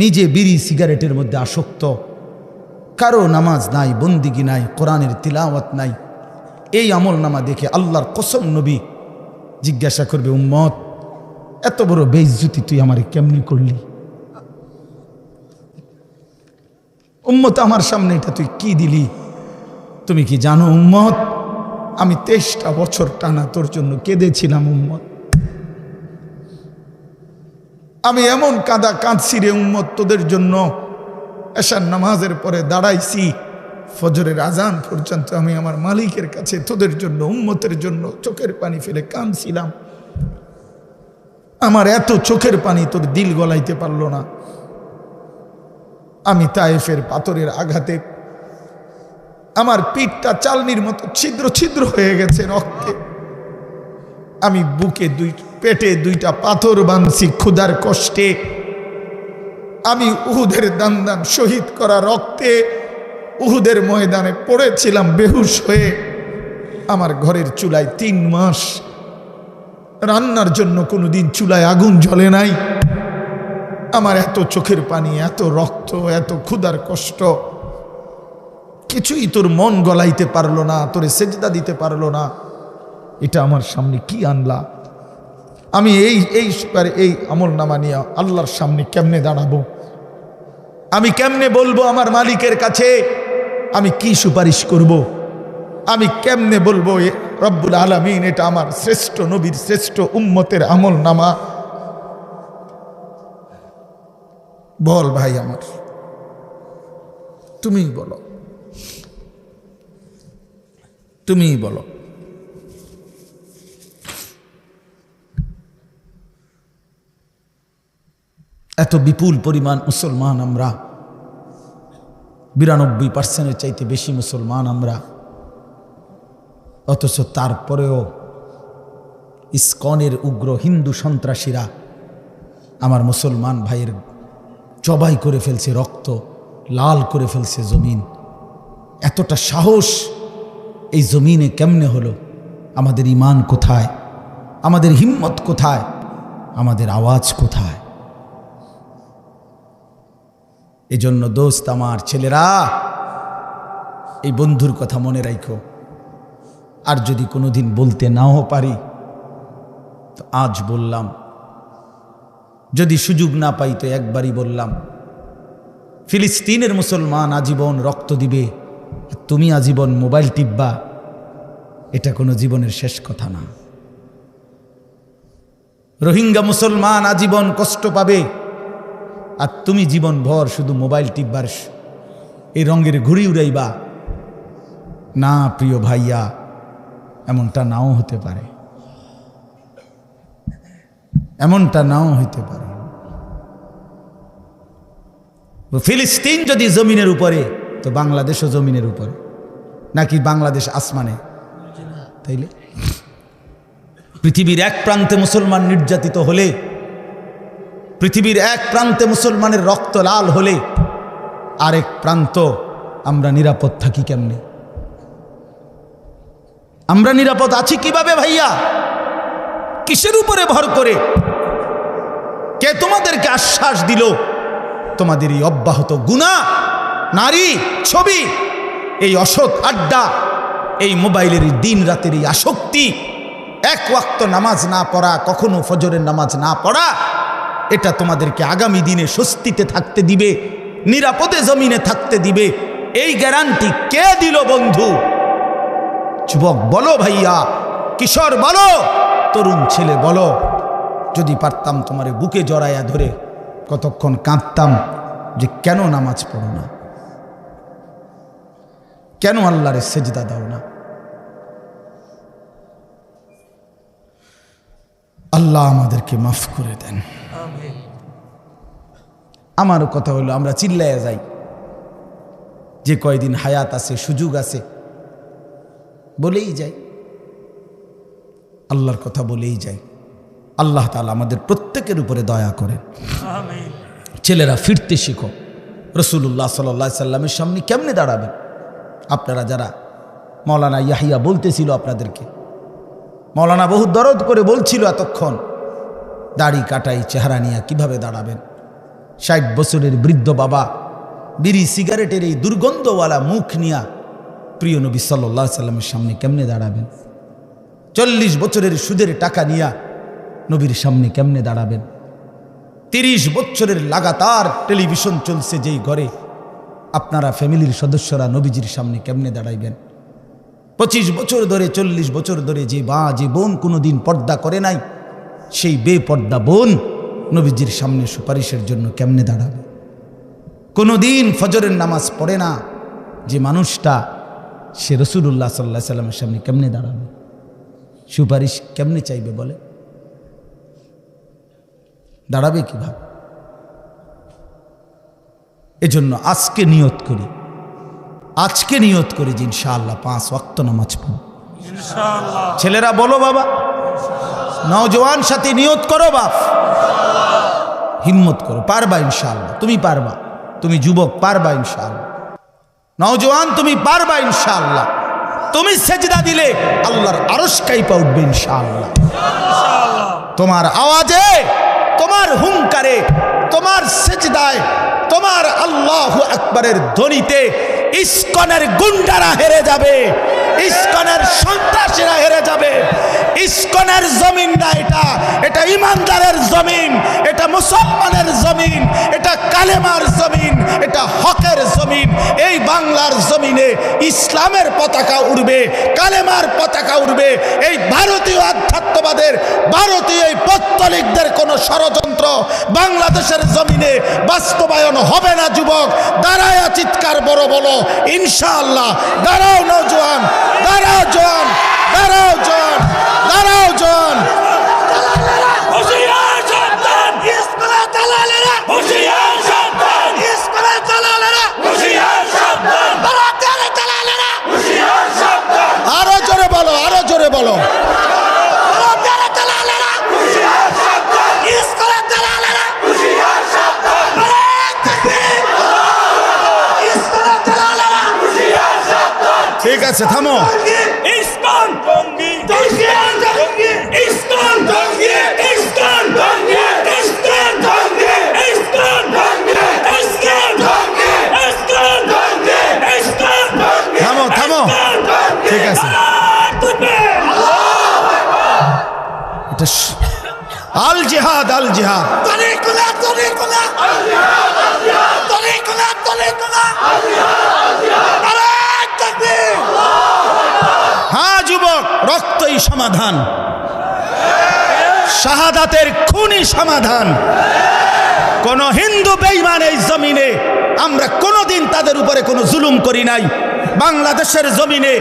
নিজে বিড়ি সিগারেটের মধ্যে আসক্ত, কারো নামাজ নাই, বন্দিগি নাই, কোরআনের তিলাওয়াত নাই। এই আমল নামা দেখে আল্লাহর কসম নবী জিজ্ঞাসা করবে, উম্মত এত বড় বেইজ্জতি তুই আমারে কেমনি করলি? উম্মত আমার সামনে এটা তুই কি দিলি? তুমি কি জানো উম্মত, আমি 23টা বছর টানা তোর জন্য কেঁদেছিলাম উম্মত। আমি এমন কাঁদা কাঁদছি রে উম্মত তোদের জন্য, এশার নামাজের পরে দাঁড়াইছি, ফজরের আজান পর্যন্ত আমি আমার মালিকের কাছে তোদের জন্য, উম্মতের জন্য চোখের পানি ফেলে কাঁদছিলাম। আমার এত চোখের পানি তোর দিল গলাইতে পারলো না। আমি তায়েফের পাথরের আঘাতে আমার পিঠটা চালনির মতো ছিদ্র ছিদ্র হয়ে গেছে রক্তে। আমি বুকে পেটে 2টা পাথর বাঁধছি ক্ষুধার কষ্টে। আমি উহুদের দান শহীদ করা রক্তে উহুদের ময়দানে পড়েছিলাম বেহুশ হয়ে। আমার ঘরের চুলায় 3 মাস রান্নার জন্য কোনোদিন চুলায় আগুন জ্বলে নাই। আমার এত চোখের পানি, এত রক্ত, এত ক্ষুধার কষ্ট, কিছুই তোর মন গলাইতে পারলো না, তোরে সেজদা দিতে পারলো না। এটা আমার সামনে কি আনলা? আমি এই আমল নামা নিয়ে আল্লাহর সামনে কেমনে দাঁড়াবো? আমি কেমনে বলবো আমার মালিকের কাছে আমি কি সুপারিশ করব? আমি কেমনে বলবো রব্বুল আলামিন এটা আমার শ্রেষ্ঠ নবীর, শ্রেষ্ঠ উম্মতের আমল নামা? বল ভাই আমার, তুমিই বলো, তুমিই বলো। এত বিপুল পরিমাণ মুসলমান আমরা, 92% চাইতে বেশি মুসলমান আমরা, অথচ তারপরেও ইসকনের উগ্র হিন্দু সন্ত্রাসীরা আমার মুসলমান ভাইয়ের জবাই করে ফেলছে, রক্ত লাল করে ফেলছে জমিন। এতটা সাহস এই জমিনে কেমনে হলো? আমাদের ঈমান কোথায়? আমাদের হিম্মত কোথায়? আমাদের আওয়াজ কোথায়? এজন্য দোস্ত আমার, ছেলেরা, এই বন্ধুর কথা মনে রাখো। আর যদি কোনোদিন বলতে নাও পারি তো আজ বললাম, যদি সুযোগ না পাই তো একবারই বললাম, ফিলিস্তিনের মুসলমান আজীবন রক্ত দিবে, তুমি আজীবন মোবাইল টিপবা, এটা কোনো জীবনের শেষ কথা না। রোহিঙ্গা মুসলমান আজীবন কষ্ট পাবে, আর তুমি জীবন ভর শুধু মোবাইল টিপবার এই রঙের ঘুড়ি উড়াইবা না। প্রিয় ভাইয়া, এমনটা নাও হতে পারে, এমনটা নাও হইতে পারে। ফিলিস্তিন যদি জমিনের উপরে, তো বাংলাদেশও জমিনের উপরে, নাকি বাংলাদেশ আসমানে? তাইলে পৃথিবীর এক প্রান্তে মুসলমান নির্যাতিত হলে, পৃথিবীর এক প্রান্তে মুসলমানের রক্ত লাল হলে, আরেক প্রান্ত আমরা নিরাপদ থাকি কেমনে? আমরা নিরাপদ আছি কিভাবে ভাইয়া? কিসের উপরে ভর করে? কে তোমাদেরকে আশ্বাস দিল তোমাদের এই অব্যাহত গুনাহ, নারী, ছবি, এই অসৎ আড্ডা, এই মোবাইলের দিন রাতের এই আসক্তি, এক ওয়াক্ত নামাজ না পড়া, কখনো ফজরের নামাজ না পড়া, এটা তোমাদেরকে আগামী দিনে স্বস্তিতে থাকতে দিবে, নিরাপদে জমিনে থাকতে দিবে? এই গ্যারান্টি কে দিল বন্ধু? যুবক বলো, ভাইয়া, কিশোর বলো, তরুণ ছেলে বলো। যদি পারতাম তোমারে বুকে জড়াইয়া ধরে কতক্ষণ কাঁদতাম যে কেন নামাজ পড়ো না, কেন আল্লাহরে সেজদা দাও না? আল্লাহ আমাদেরকে মাফ করে দেন। আমারও কথা হলো, আমরা চিল্লাইয়া যাই যে কয়দিন হায়াত আছে, সুযোগ আছে, বলেই যাই, আল্লাহর কথা বলেই যাই। আল্লাহ তাআলা আমাদের প্রত্যেকের উপরে দয়া করেন। ছেলেরা ফিরতে শিখো। রাসূলুল্লাহ সাল্লাল্লাহু আলাইহি সাল্লামের সামনে কেমনে দাঁড়াবেন? আপনারা যারা মৌলানা ইয়াহিয়া বলতেছিল আপনাদেরকে, মৌলানা বহু দরদ করে বলছিল এতক্ষণ, দাড়ি কাটাই চেহারা নিয়ে কিভাবে দাঁড়াবেন? 60 বছরের বৃদ্ধ বাবা বিড়ি সিগারেটের এই দুর্গন্ধওয়ালা মুখ নিয়া প্রিয় নবী সাল্লাল্লাহু আলাইহি সাল্লামের সামনে কেমনে দাঁড়াবেন? 40 বছরের সুদের টাকা নিয়া নবীর সামনে কেমনে দাঁড়াবেন? 30 বছরের লাগাতার টেলিভিশন চলছে যেই ঘরে, আপনারা ফ্যামিলির সদস্যরা নবীজির সামনে কেমনে দাঁড়াইবেন? 25 বছর ধরে 40 বছর ধরে যে বোন কোনোদিন পর্দা করে নাই, সেই বেপর্দা বোন নবীজির সামনে সুপারিশের জন্য কেমনে দাঁড়াবে? কোনোদিন ফজরের নামাজ পড়ে না যে মানুষটা, সে রাসূলুল্লাহ সাল্লাল্লাহু আলাইহি সাল্লামের সামনে কেমনে দাঁড়াবে? সুপারিশ কেমনে চাইবে বলে? দাঁড়াবে কিভাবে? এজন্য আজকে নিয়ত করি যে ইনশাআল্লাহ 5 ওয়াক্ত নামাজ পড়ব ইনশাআল্লাহ। ছেলেরা বলো বাবা, নওজোয়ান সাথী নিয়ত করো বাপ, হিম্মত করো, পারবা ইনশাআল্লাহ। তুমি পারবা, তুমি যুবক পারবা ইনশাআল্লাহ। নওজোয়ান তুমি পারবা ইনশাআল্লাহ। তুমি সেজদা দিলে আল্লাহর আরশ কাঁপা উঠবে ইনশাআল্লাহ। তোমার আওয়াজে, তোমার হুঙ্কারে, তোমার সেজদায়, তোমার আল্লাহু আকবারের ধ্বনিতে ইসকনের গুন্ডারা হেরে যাবে, ইসকনের সন্ত্রাসীরা হেরে যাবে। ইসকনের জমিন না এটা ইমানদারের জমিন, এটা মুসলমানের জমিন, এটা কালেমার জমিন, এটা হকের জমিন। এই বাংলার জমিনে ইসলামের পতাকা উড়বে, কালেমার পতাকা উড়বে। এই ভারতীয় আধ্যাত্মবাদের, ভারতীয় এই পত্তলিকদের কোনো ষড়যন্ত্র বাংলাদেশের জমিনে বাস্তবায়ন হবে না। যুবক দাঁড়ায় চিৎকার বড় বলো ইনশাআল্লাহ। দাঁড়াও নওজোয়ান, দাঁড়াও জওয়ান, দাঁড়াও জওয়ান, দাঁড়াও জওয়ান। হুশিয়ার সাবধান, ইসলামের দালালেরা হুশিয়ার সাবধান, ইসলামের দালালেরা হুশিয়ার সাবধান, ভারতের দালালেরা হুশিয়ার সাবধান। আরো জোরে বলো, আরো জোরে বলো। ভারতের দালালেরা হুশিয়ার সাবধান, ইসলামের দালালেরা হুশিয়ার সাবধান। ইসলামের দালালেরা হুশিয়ার সাবধান। ঠিক আছে, থামো। ইসকন জঙ্গি, ইসকন জঙ্গি, ইসকন জঙ্গি, ইসকন জঙ্গি, ইসকন জঙ্গি, ইসকন জঙ্গি, ইসকন জঙ্গি, ইসকন জঙ্গি, ইসকন জঙ্গি। থামো, থামো। ঠিক আছে, এটা আল জিহাদ, আল জিহাদ। তরিকুলা, তরিকুলা, আল জিহাদ, আল জিহাদ, তরিকুলা, তরিকুলা, আল জিহাদ, আল জিহাদ। নারায়ে তাকবীর। হ্যাঁ যুবক, রক্তই সমাধান, শাহাদাতের খুনি সমাধান। কোন হিন্দু বেঈমান এই জমিনে আমরা কোনোদিন তাদের উপরে কোনো জুলুম করি নাই। বাংলাদেশের জমিনে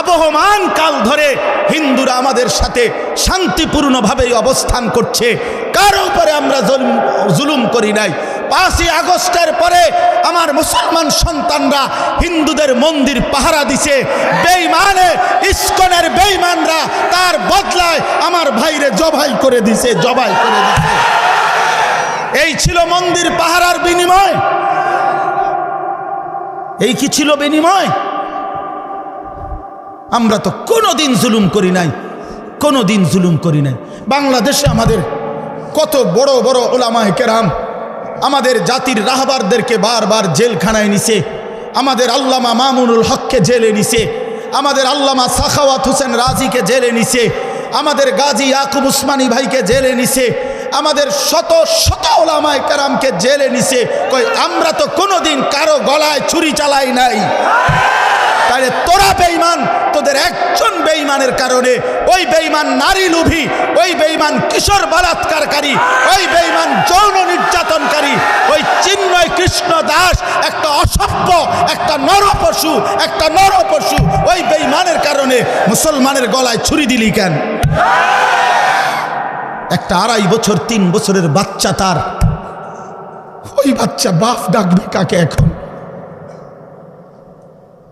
আবহমান কাল ধরে হিন্দুরা আমাদের সাথে শান্তিপূর্ণভাবে অবস্থান করছে, কারো উপরে আমরা জুলুম করি নাই। 5ই আগস্টের পরে আমার মুসলমান সন্তানরা হিন্দুদের মন্দির পাহারা দিছে। বেঈমানে, ইসকনের বেঈমানরা তার বদলায় আমার ভাইরে জবাই করে দিছে, জবাই করে দিছে। এই ছিল মন্দির পাহারার বিনিময়? এই কি ছিল বিনিময়? আমরা তো কোনোদিন জুলুম করি নাই, কোনোদিন জুলুম করি নাই। বাংলাদেশে আমাদের কত বড় বড় উলামায়ে কেরাম আমাদের জাতির রাহবারদেরকে বারবার জেলখানায় নিছে। আমাদের আল্লামা মামুনুল হককে জেলে নিছে, আমাদের আল্লামা সাখাওয়াত হোসেন রাজিকে জেলে নিছে, আমাদের গাজী ইয়াকুব উসমানী ভাইকে জেলে নিছে, আমাদের শত শত উলামায়ে কেরামকে জেলে নিছে। কই আমরা তো কোনোদিন কারো গলায় ছুরি চালাই নাই। তাহলে তোরা বেঈমান, তোদের একজন বেঈমানের কারণে ওই বেঈমান নারী লোভী, ওই বেঈমান কিশোর বলাৎকারকারী, ওই বেঈমান যৌন নির্যাতনকারী, ওই চিন্ময় কৃষ্ণ দাস একটা অসভ্য, একটা নরপশু, একটা নরপশু, ওই বেঈমানের কারণে মুসলমানের গলায় ছুরি দিলি কেন? একটা 2.5 বছর 3 বছরের বাচ্চা, তার ওই বাচ্চা বাপ ডাকবে কাকে এখন?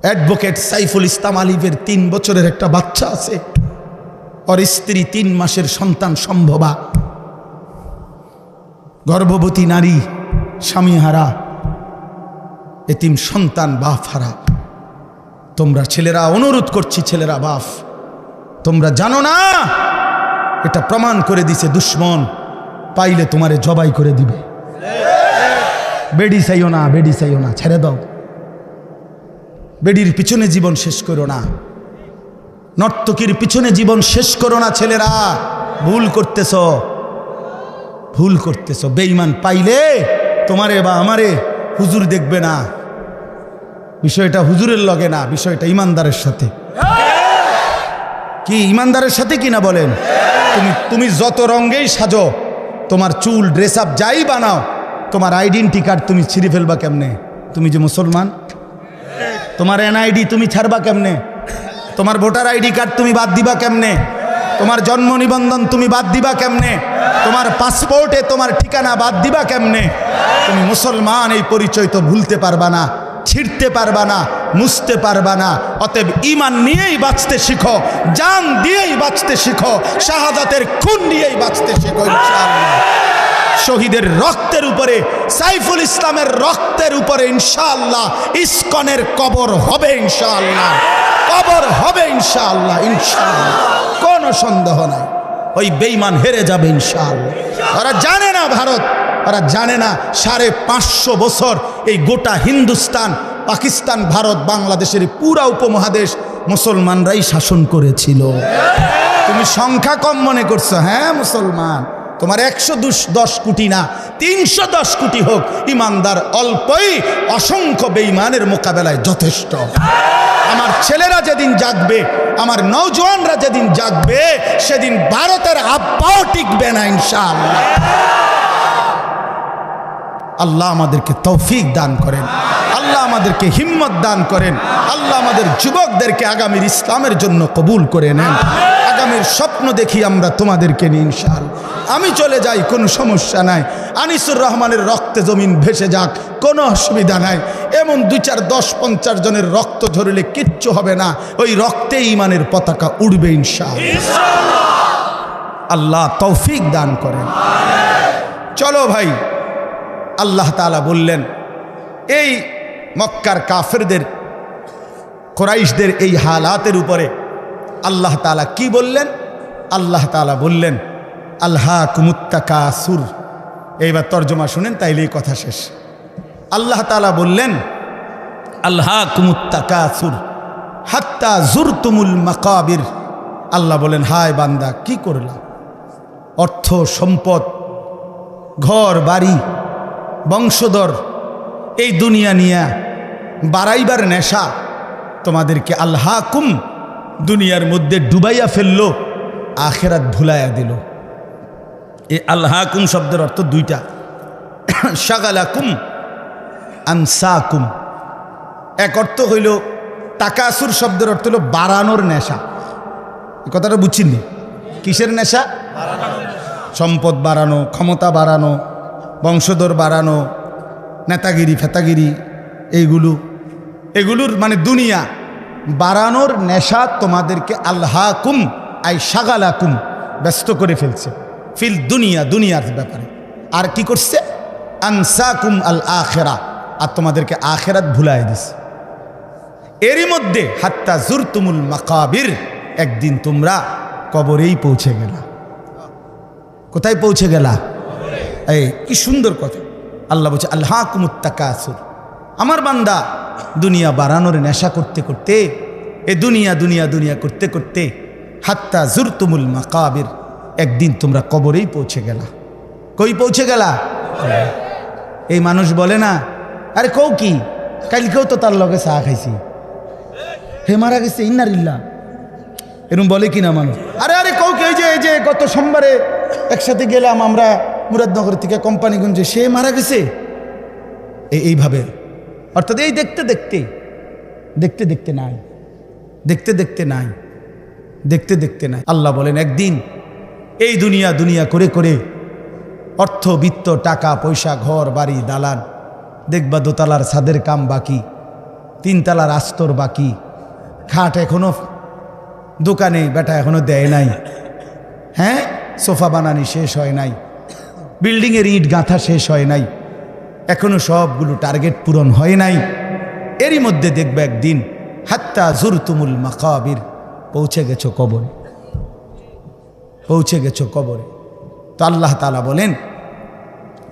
অ্যাডভোকেট সাইফুল ইসলাম আলিফের 3 বছরের একটা বাচ্চা আছে, ওর স্ত্রী 3 মাসের সন্তান সম্ভবা, গর্ভবতী নারী, স্বামী হারা, এতিম সন্তান বাপ হারা। তোমরা ছেলেরা, অনুরোধ করছি ছেলেরা, বাপ তোমরা জানো না এটা প্রমাণ করে দিছে দুশ্মন, পাইলে তোমারে জবাই করে দিবে। বেডি চাইও না, বেডি চাইও না, ছেড়ে দাও। বেডির পিছনে জীবন শেষ করো না, নর্তকীর পিছনে জীবন শেষ করো না। ছেলেরা ভুল করতেছ, ভুল করতেছ। বেঈমান পাইলে তোমারে বা আমারে হুজুর দেখবে না। বিষয়টা হুজুরের লগে না, বিষয়টা ইমানদারের সাথে। কি ইমানদারের সাথে কিনা বলেন? তুমি যত রঙেই সাজো, তোমার চুল ড্রেস আপ যাই বানাও, তোমার আইডেন্টি কার্ড তুমি ছিঁড়ে ফেলবা কেমনে? তুমি যে মুসলমান, তোমার এনআইডি তুমি ছাড়বা কেমনে? তোমার ভোটার আইডি কার্ড তুমি বাদ দিবা কেমনে? তোমার জন্ম নিবন্ধন তুমি বাদ দিবা কেমনে? তোমার পাসপোর্টে তোমার ঠিকানা বাদ দিবা কেমনে? তুমি মুসলমান, এই পরিচয় তো ভুলতে পারবা না, ছিঁড়তে পারবা না, মুছতে পারবা না। অতএব ঈমান নিয়েই বাঁচতে শিখো, জান দিয়েই বাঁচতে শিখো, শাহাদাতের খুন নিয়েই বাঁচতে শিখো ইনশাআল্লাহ। শহীদের রক্তের উপরে, সাইফুল ইসলামের রক্তের উপরে ইনশাআল্লাহ ইসকনের কবর হবে ইনশাআল্লাহ, কবর হবে ইনশাআল্লাহ, ইনশাআল্লাহ, কোনো সন্দেহ নাই। ওই বেঈমান হেরে যাবে ইনশাআল্লাহ। ওরা জানে না ভারত, ওরা জানে না 550 বছর এই গোটা হিন্দুস্তান, পাকিস্তান, ভারত, বাংলাদেশের পুরা উপমহাদেশ মুসলমানরাই শাসন করেছিল। তুমি সংখ্যা কম মনে করছো, হ্যাঁ মুসলমান, তোমার 110 কোটি না 310 কোটি হোক, ইমানদার অল্পই অসংখ্য বেঈমানের মোকাবেলায় যথেষ্ট। আমার ছেলেরা যেদিন জাগবে, আমার নওজোয়ানরা যেদিন জাগবে, সেদিন ভারতের আব্বাও টিকবে না ইনশাআল্লাহ। আল্লাহ আমাদেরকে তৌফিক দান করেন, আল্লাহ আমাদেরকে হিম্মত দান করেন, আল্লাহ আমাদের যুবকদেরকে আগামীর ইসলামের জন্য কবুল করে নেন। আগামীর স্বপ্ন দেখি আমরা তোমাদেরকে নিয়ে ইনশাআল্লাহ। আমি চলে যাই, কোনো সমস্যা নাই। আনিসুর রহমানের রক্তে জমিন ভেসে যাক, কোনো অসুবিধা নাই। এমন 2, 4, 10, 50 জনের রক্ত ঝরলে কিচ্ছু হবে না, ওই রক্তে ঈমানের পতাকা উড়বে ইনশাআল্লাহ। আল্লাহ তৌফিক দান করেন। চলো ভাই, আল্লাহ তাআলা বললেন এই মক্কার কাফেরদের, কুরাইশদের এই হালাতের উপরে আল্লাহ তাআলা কি বললেন? আল্লাহ তাআলা বললেন আলহাকুমুত তাকাসুর। এইবার তর্জমা শুনেন, তাইলেই কথা শেষ। আল্লাহ তাআলা বললেন আলহাকুমুত তাকাসুর হাত্তা জুরতুমুল মাকাবির। আল্লাহ বলেন, হায় বান্দা কি করলা? অর্থ সম্পদ, ঘর বাড়ি, বংশধর, এই দুনিয়া নিয়া বাড়াইবার নেশা তোমাদেরকে আলহাকুম দুনিয়ার মধ্যে ডুবাইয়া ফেললো, আখেরাত ভুলাইয়া দিল। এই আলহাকুম শব্দের অর্থ দুইটা, শাগালাকুম, আনসাকুম। এক অর্থ হইল তাকাসুর শব্দের অর্থ হলো বাড়ানোর নেশা। এই কথাটা বুঝছিনি? কিসের নেশা? সম্পদ বাড়ানো, ক্ষমতা বাড়ানো, বংশধর বাড়ানো, নেতাগিরি ফেতাগিরি, এগুলোর মানে দুনিয়া বাড়ানোর নেশা তোমাদেরকে আলহাকুম আই শাগালাকুম ব্যস্ত করে ফেলছে ফিল দুনিয়া, দুনিয়ার ব্যাপারে। আর কি করছে? আনসাকুম আল আখেরা, আর তোমাদেরকে আখেরাত ভুলাই দিছে। এরই মধ্যে হাত্তা জুরতুমুল মাকাবির, একদিন তোমরা কবরেই পৌঁছে গেলা। কোথায় পৌঁছে গেলা? এই কি সুন্দর কথা। আল্লাহ বলছে আলহাকুমুত তাকাসুর। আমার বান্দা দুনিয়া বাড়ানোর নেশা করতে করতে, এ দুনিয়া দুনিয়া দুনিয়া করতে করতে হাত্তা জুরতুমুল মাকাবির, একদিন তোমরা কবরেই পৌঁছে গেলা। কই পৌঁছে গেলা? এই মানুষ বলে না, আরে কও কি, কালকেও তো তার লগে চা খাইছি, হে মারা গেছে, ইন্নারিল্লাহ, এরকম বলে কিনা মানুষ? আরে আরে কও কি, এই যে গত সোমবারে একসাথে গেলাম আমরা মুরাদনগর থেকে কোম্পানিগঞ্জে, সে মারা গেছে। এইভাবে, অর্থাৎ এই দেখতে দেখতে নাই, দেখতে দেখতে নাই। আল্লাহ বলেন একদিন এই দুনিয়া দুনিয়া করে করে অর্থ বিত্ত, টাকা পয়সা, ঘর বাড়ি, দালান, দেখবা দোতলার ছাদের কাম বাকি, 3 তলার আস্তর বাকি, খাট এখনো দোকানে বেটা এখনো দেয় নাই, হ্যাঁ সোফা বানানি শেষ হয় নাই, বিল্ডিংয়ের ইট গাঁথা শেষ হয় নাই, এখনো সবগুলো টার্গেট পূরণ হয় নাই। এরই মধ্যে দেখবে একদিন হাত্তা জুরতুমুল মাকাবির, পৌঁছে গেছো কবরে, পৌঁছে গেছো কবরে। তো আল্লাহ তাআলা বলেন,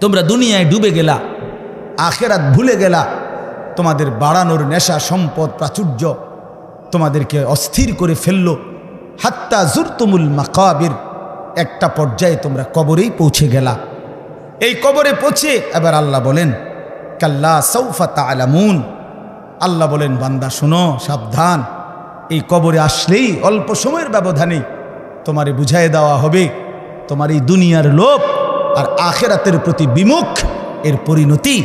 তোমরা দুনিয়ায় ডুবে গেলা, আখিরাত ভুলে গেলা, তোমাদের বাড়ানোর নেশা, সম্পদ, প্রাচুর্য তোমাদেরকে অস্থির করে ফেললো। হাত্তা জুরতুমুল মাকাবির, একটা পর্যায়ে তোমরা কবরেই পৌঁছে গেলা। এই কবরে পৌঁছে এবার আল্লাহ বলেন, কাল্লা সাউফা তা'লামুন, আল্লাহ বলেন বান্দা শোনো, সাবধান, এই কবরে আসলেই অল্প সময়ের ব্যবধানে তোমারে বুঝাই দেওয়া হবে তোমার এই দুনিয়ার লোভ আর আখিরাতের প্রতি বিমুখ এর পরিণতি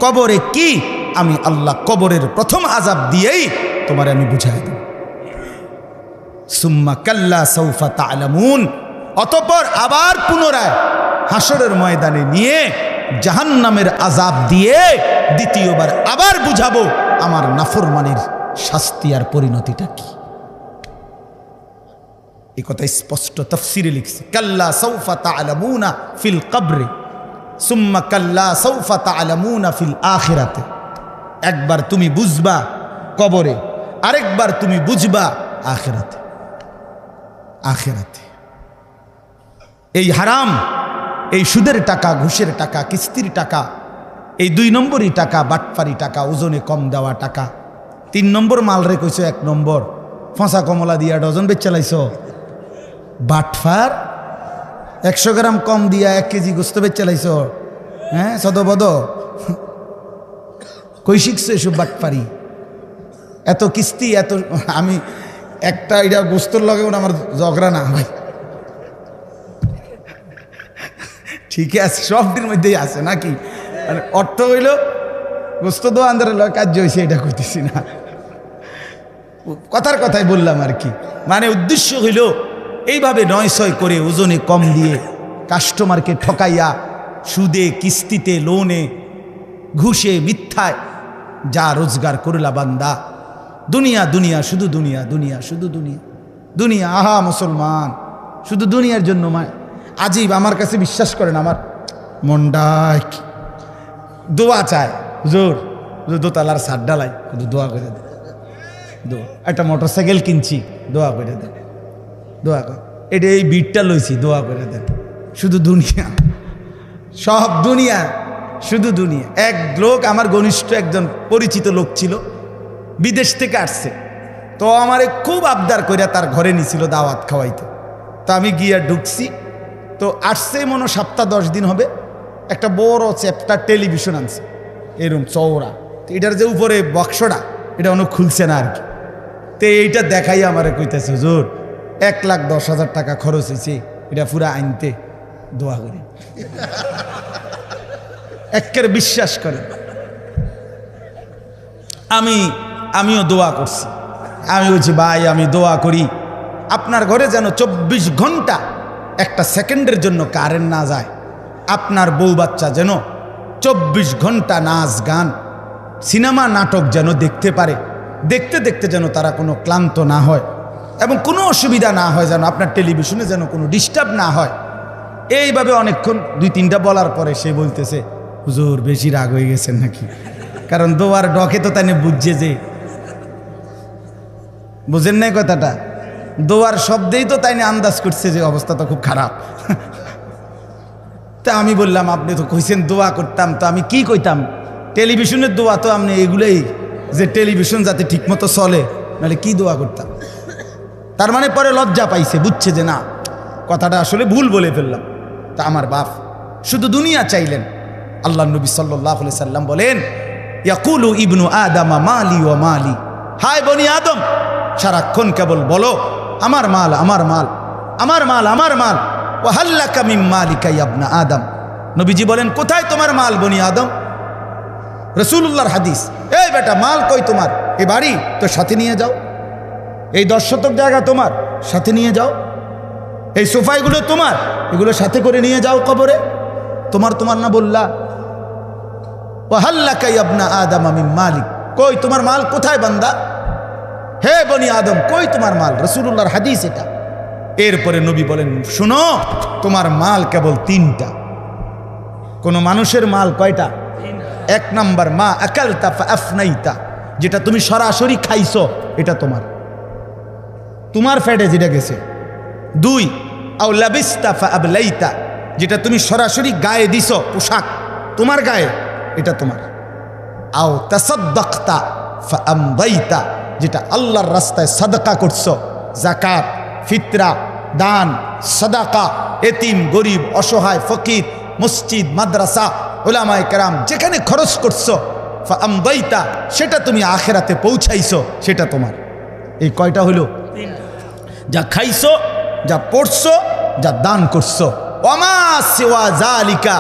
কবরে কি। আমি আল্লাহ কবরের প্রথম আযাব দিয়েই তোমারে আমি বুঝাই দেব। সুম্মা কাল্লা সাউফা তা'লামুন, অতঃপর আবার পুনরায় হাসরের ময়দানে নিয়ে জাহান্নামের আযাব দিয়ে দ্বিতীয়বার আবার বুঝাবো আমার নাফরমানের শাস্তি আর পরিণতিটা কি। এই কথা স্পষ্ট তাফসিরে লিখছে, কাল্লা সাউফা তা'লামুনা ফিল কবরে সুম্মা কাল্লা সাউফা তা'লামুনা ফিল আখিরাতে। একবার তুমি বুঝবা কবরে, আরেকবার তুমি বুঝবা আখিরাতে। আখিরাতে এই হারাম, এই সুদের টাকা, ঘুষের টাকা, কিস্তির টাকা, এই 2 নম্বরই টাকা, বাটপারি টাকা, ওজনে কম দেওয়া টাকা। 3 নম্বর মাল রে কইছো, 1 নম্বর ফসা কমলা দিয়া ডজন বেচে লাইছ। বাটফার 100 গ্রাম কম দিয়া 1 কেজি গোস্ত বেচে লাইছ। হ্যাঁ, সদবদ কই শিখছো এসব বাটপারি? এত কিস্তি, এত আমি একটা এটা গোস্তর লগে আমার ঝগড়া না ভাই, ঠিক আছে, সবটির মধ্যেই আছে নাকি? মানে অর্থ হইল গোস্ত দোয়া আন্দারের কাজ হয়েছে, এটা করতেছি না, কথার কথাই বললাম আর কি। মানে উদ্দেশ্য হইল এইভাবে 900 করে ওজনে কম দিয়ে কাস্টমারকে ঠকাইয়া সুদে, কিস্তিতে, লোনে, ঘুষে, মিথ্যায় যা রোজগার করলা বান্দা, দুনিয়া দুনিয়া, শুধু দুনিয়া দুনিয়া, শুধু দুনিয়া দুনিয়া। আহা মুসলমান, শুধু দুনিয়ার জন্য আজীব। আমার কাছে বিশ্বাস করেন, আমার মনটায় দোয়া চায়, জোর দোতলার ছাদ ডালাই, শুধু দোয়া করে দে, দোয়া। একটা মোটরসাইকেল কিনছি, দোয়া করে দেন, দোয়া কর। এটা এই বিটটা লইছি, দোয়া করে দেন। শুধু দুনিয়া, সব দুনিয়া, শুধু দুনিয়া। এক লোক, আমার ঘনিষ্ঠ একজন পরিচিত লোক ছিল, বিদেশ থেকে আসছে। তো আমারে খুব আবদার কইরা তার ঘরে নিছিল দাওয়াত খাওয়াইতে। তো আমি গিয়া ঢুকছি, তো আসছে মনে সপ্তাহ 10 দিন হবে, একটা বড় চ্যাপ্টার টেলিভিশন আনছে, এরকম চওড়া। তো এটার যে উপরে বক্সটা, এটা অনেক খুলছে না আর কি। তো এইটা দেখাই আমারে কইতেছে, হুজুর 1,10,000 টাকা খরচ হয়েছে এটা পুরা আনতে, দোয়া করে। একের বিশ্বাস করে। আমিও দোয়া করছি। আমি বলছি, ভাই আমি দোয়া করি আপনার ঘরে যেন 24 ঘন্টা একটা সেকেন্ডের জন্য কারেন্ট না যায়, আপনার বউ বাচ্চা যেন 24 ঘন্টা নাচ গান, সিনেমা, নাটক যেন দেখতে পারে, দেখতে দেখতে যেন তারা কোনো ক্লান্ত না হয় এবং কোনো অসুবিধা না হয়, যেন আপনার টেলিভিশনে যেন কোনো ডিস্টার্ব না হয়। এইভাবে অনেকক্ষণ 2-3টা বলার পরে সে বলতেছে, হুজুর বেশি রাগ হয়ে গেছেন নাকি? কারণ দোয়ার ডকে তো তাই বুঝছে, যে বুঝেন নাই কথাটা, দোয়ার শব্দেই তো তাই আন্দাজ করছে যে অবস্থা তো খুব খারাপ। তা আমি বললাম, আপনি তো কইছেন দোয়া করতাম, তো আমি কি কইতাম? টেলিভিশনের দোয়া তো আপনি এগুলোই, যে টেলিভিশন যাতে ঠিকমতো চলে, নাহলে কি দোয়া করতাম? তার মানে পরে লজ্জা পাইছে, বুঝছে যে না, কথাটা আসলে ভুল বলে ফেললাম। তা আমার বাপ শুধু দুনিয়া চাইলেন। আল্লাহ নবী সাল্লাল্লাহু আলাইহি সাল্লাম বলেন, ইয়াকুলু ইবনু আদামা মালি ওয়া মালি, হায় বনি আদম, সারাক্ষণ কেবল বলো আমার মাল, আমার মাল, আমার মাল, আমার মাল। ওয়া হাল্লাকা মিন মালিকা ইয়া ইবনা আদম, নবীজি বলেন, কোথায় তোমার মাল বনি আদম? রাসূলুল্লাহর হাদিস, এই বেটা মাল কই তোমার? এই বাড়ি তো সাথে নিয়ে যাও, এই 10 শতক জায়গা তোমার, সাথে নিয়ে যাও, এই সোফাইগুলো তোমার, এগুলো সাথে করে নিয়ে যাও কবরে। তোমার তোমার না বললা? ওয়া হাল্লাকা ইয়া ইবনা আদম মিন মালিক, কই তোমার মাল কোথায় বান্দা? হে বনি আদম, কই তোমার মাল? রাসূলুল্লাহর হাদিস এটা। এরপরে নবী বলেন, শুনো, তোমার মাল কেবল 3টা। কোন মানুষের মাল কয়টা? এক নাম্বার মা আকালতা ফাআফনাইতা, যেটা তুমি সরাসরি খাইছো এটা তোমার, তোমার পেটে যেটা গেছে। 2 আও লাবিস্তা ফাআবলাইতা, যেটা তুমি সরাসরি গায়ে দিছো, পোশাক তোমার গায়ে, এটা তোমার। আও তাসাদ্দাকতা ফাআমদাইতা, যেটা আল্লাহর রাস্তায় সাদাকা করছো, যাকাত, ফিতরা, দান, সাদাকা, এতিম, গরিব, অসহায়, ফকির, মসজিদ, মাদ্রাসা, উলামায়ে কেরাম যেখানে খরচ করছো, ফাআমদাইতা, সেটা তুমি আখিরাতে পৌঁছাইছো, সেটা তোমার। এই কয়টা হলো? যা খাইছো, যা পড়ছো, যা দান করছো। ওয়ামা সিওয়া যালিকা,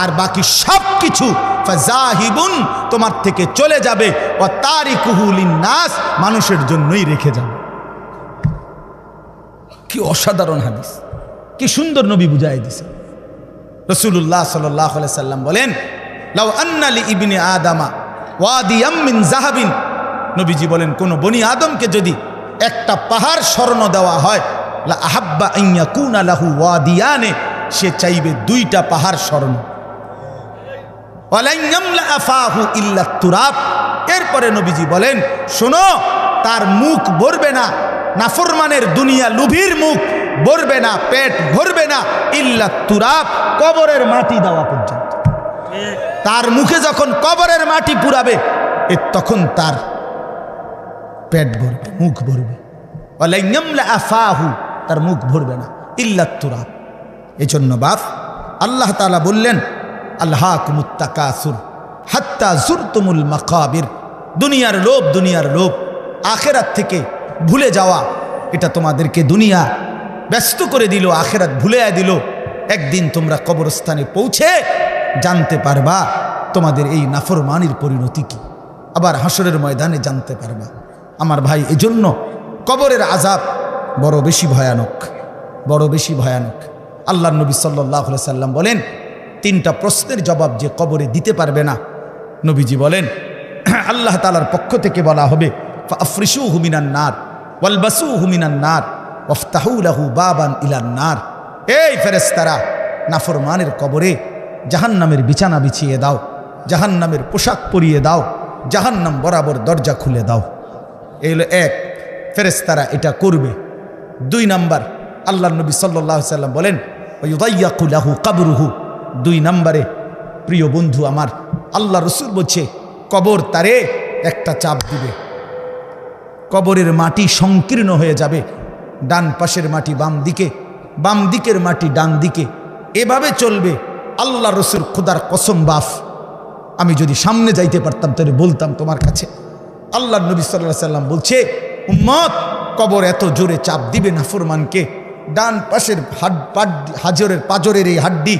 আর বাকি সব কিছু ফাযাহিবুন, তোমার থেকে চলে যাবে, ওয়া তারিকুহু লিন্নাস, মানুষের জন্যই রেখে যাবে। কি অসাধারণ হাদিস, কি সুন্দর নবী বুঝাই দিছে। রাসূলুল্লাহ সাল্লাল্লাহু আলাইহি সাল্লাম বলেন, লাউ আন্না লি ইবনি আদামা ওয়াদিয়াম মিন যাহাবিন, নবীজি বলেন কোন বনি আদমকে যদি একটা পাহাড় স্বর্ণ দেওয়া হয়, লা আহাব্বা আন ইয়াকুনা লাহু ওয়াদিয়ানে, সে চাইবে 2টা পাহাড় স্বর্ণ। ওয়ালান ইয়ামলা আফাহু ইল্লা তুরাব, এরপরে নবীজি বলেন শোনো, তার মুখ ভরবে না, নাফরমানের দুনিয়া লুভির মুখ ভরবে না, পেট ভরবে না, ইল্লা তুরাব, কবরের মাটি দেওয়া পর্যন্ত। তার মুখে যখন কবরের মাটি পুরাবে, তখন তার পেট ভরবে, মুখ ভরবে। ওয়ালান ইয়ামলা আফাহু, তার মুখ ভরবে না, ইল্লা তুরাব। এজন্য বাপ আল্লাহ তাআলা বললেন, আল্লাহাকুমুত তাকাসুর হাত্তা যুরতুমুল মাকাবির, দুনিয়ার লোভ, দুনিয়ার লোভ, আখিরাত থেকে ভুলে যাওয়া, এটা তোমাদেরকে দুনিয়া ব্যস্ত করে দিল, আখিরাত ভুলে দিল। একদিন তোমরা কবরস্থানে পৌঁছে জানতে পারবা তোমাদের এই নাফরমানির পরিণতি কি, আবার হাসরের ময়দানে জানতে পারবা। আমার ভাই, এজন্য কবরের আযাব বড় বেশি ভয়ানক, বড় বেশি ভয়ানক। আল্লাহর নবী সাল্লাল্লাহু আলাইহি সাল্লাম বলেন, 3টা প্রশ্নের জবাব যে কবরে দিতে পারবে না, নবীজি বলেন আল্লাহ তাআলার পক্ষ থেকে বলা হবে, ফাআফরিশুহু মিনান নার ওয়ালবাসুহু মিনান নার ওয়াফতাহু লাহু বাবান ইলান নার। এই ফেরেশতারা, নাফরমানের কবরে জাহান্নামের বিছানা বিছিয়ে দাও, জাহান্নামের পোশাক পরিয়ে দাও, জাহান্নাম বরাবর দরজা খুলে দাও। এই হলো 1, ফেরেশতারা এটা করবে। 2 নাম্বার, আল্লাহর নবী সাল্লাল্লাহু আলাইহি সাল্লাম বলেন, ওয়ায়ুদাইয়াকু লাহু কবরুহু, 2 নম্বরে প্রিয় বন্ধু আমার, আল্লাহ রসুল বলছে কবর তারে একটা চাপ দিবে, কবরের মাটি সংকীর্ণ হয়ে যাবে, ডান পাশের মাটি বাম দিকে, বাম দিকের মাটি ডান দিকে, এভাবে চলবে। আল্লাহ রসুল খোদার কসম বাফ, আমি যদি সামনে যাইতে পারতাম তাহলে বলতাম তোমার কাছে। আল্লাহ নবী সাল্লাল্লাহু আলাইহি সাল্লাম বলছে, উম্মত, কবর এত জোরে চাপ দিবে নাফরমানকে, ডান পাশের হাজরের পাজরের এই হাড্ডি,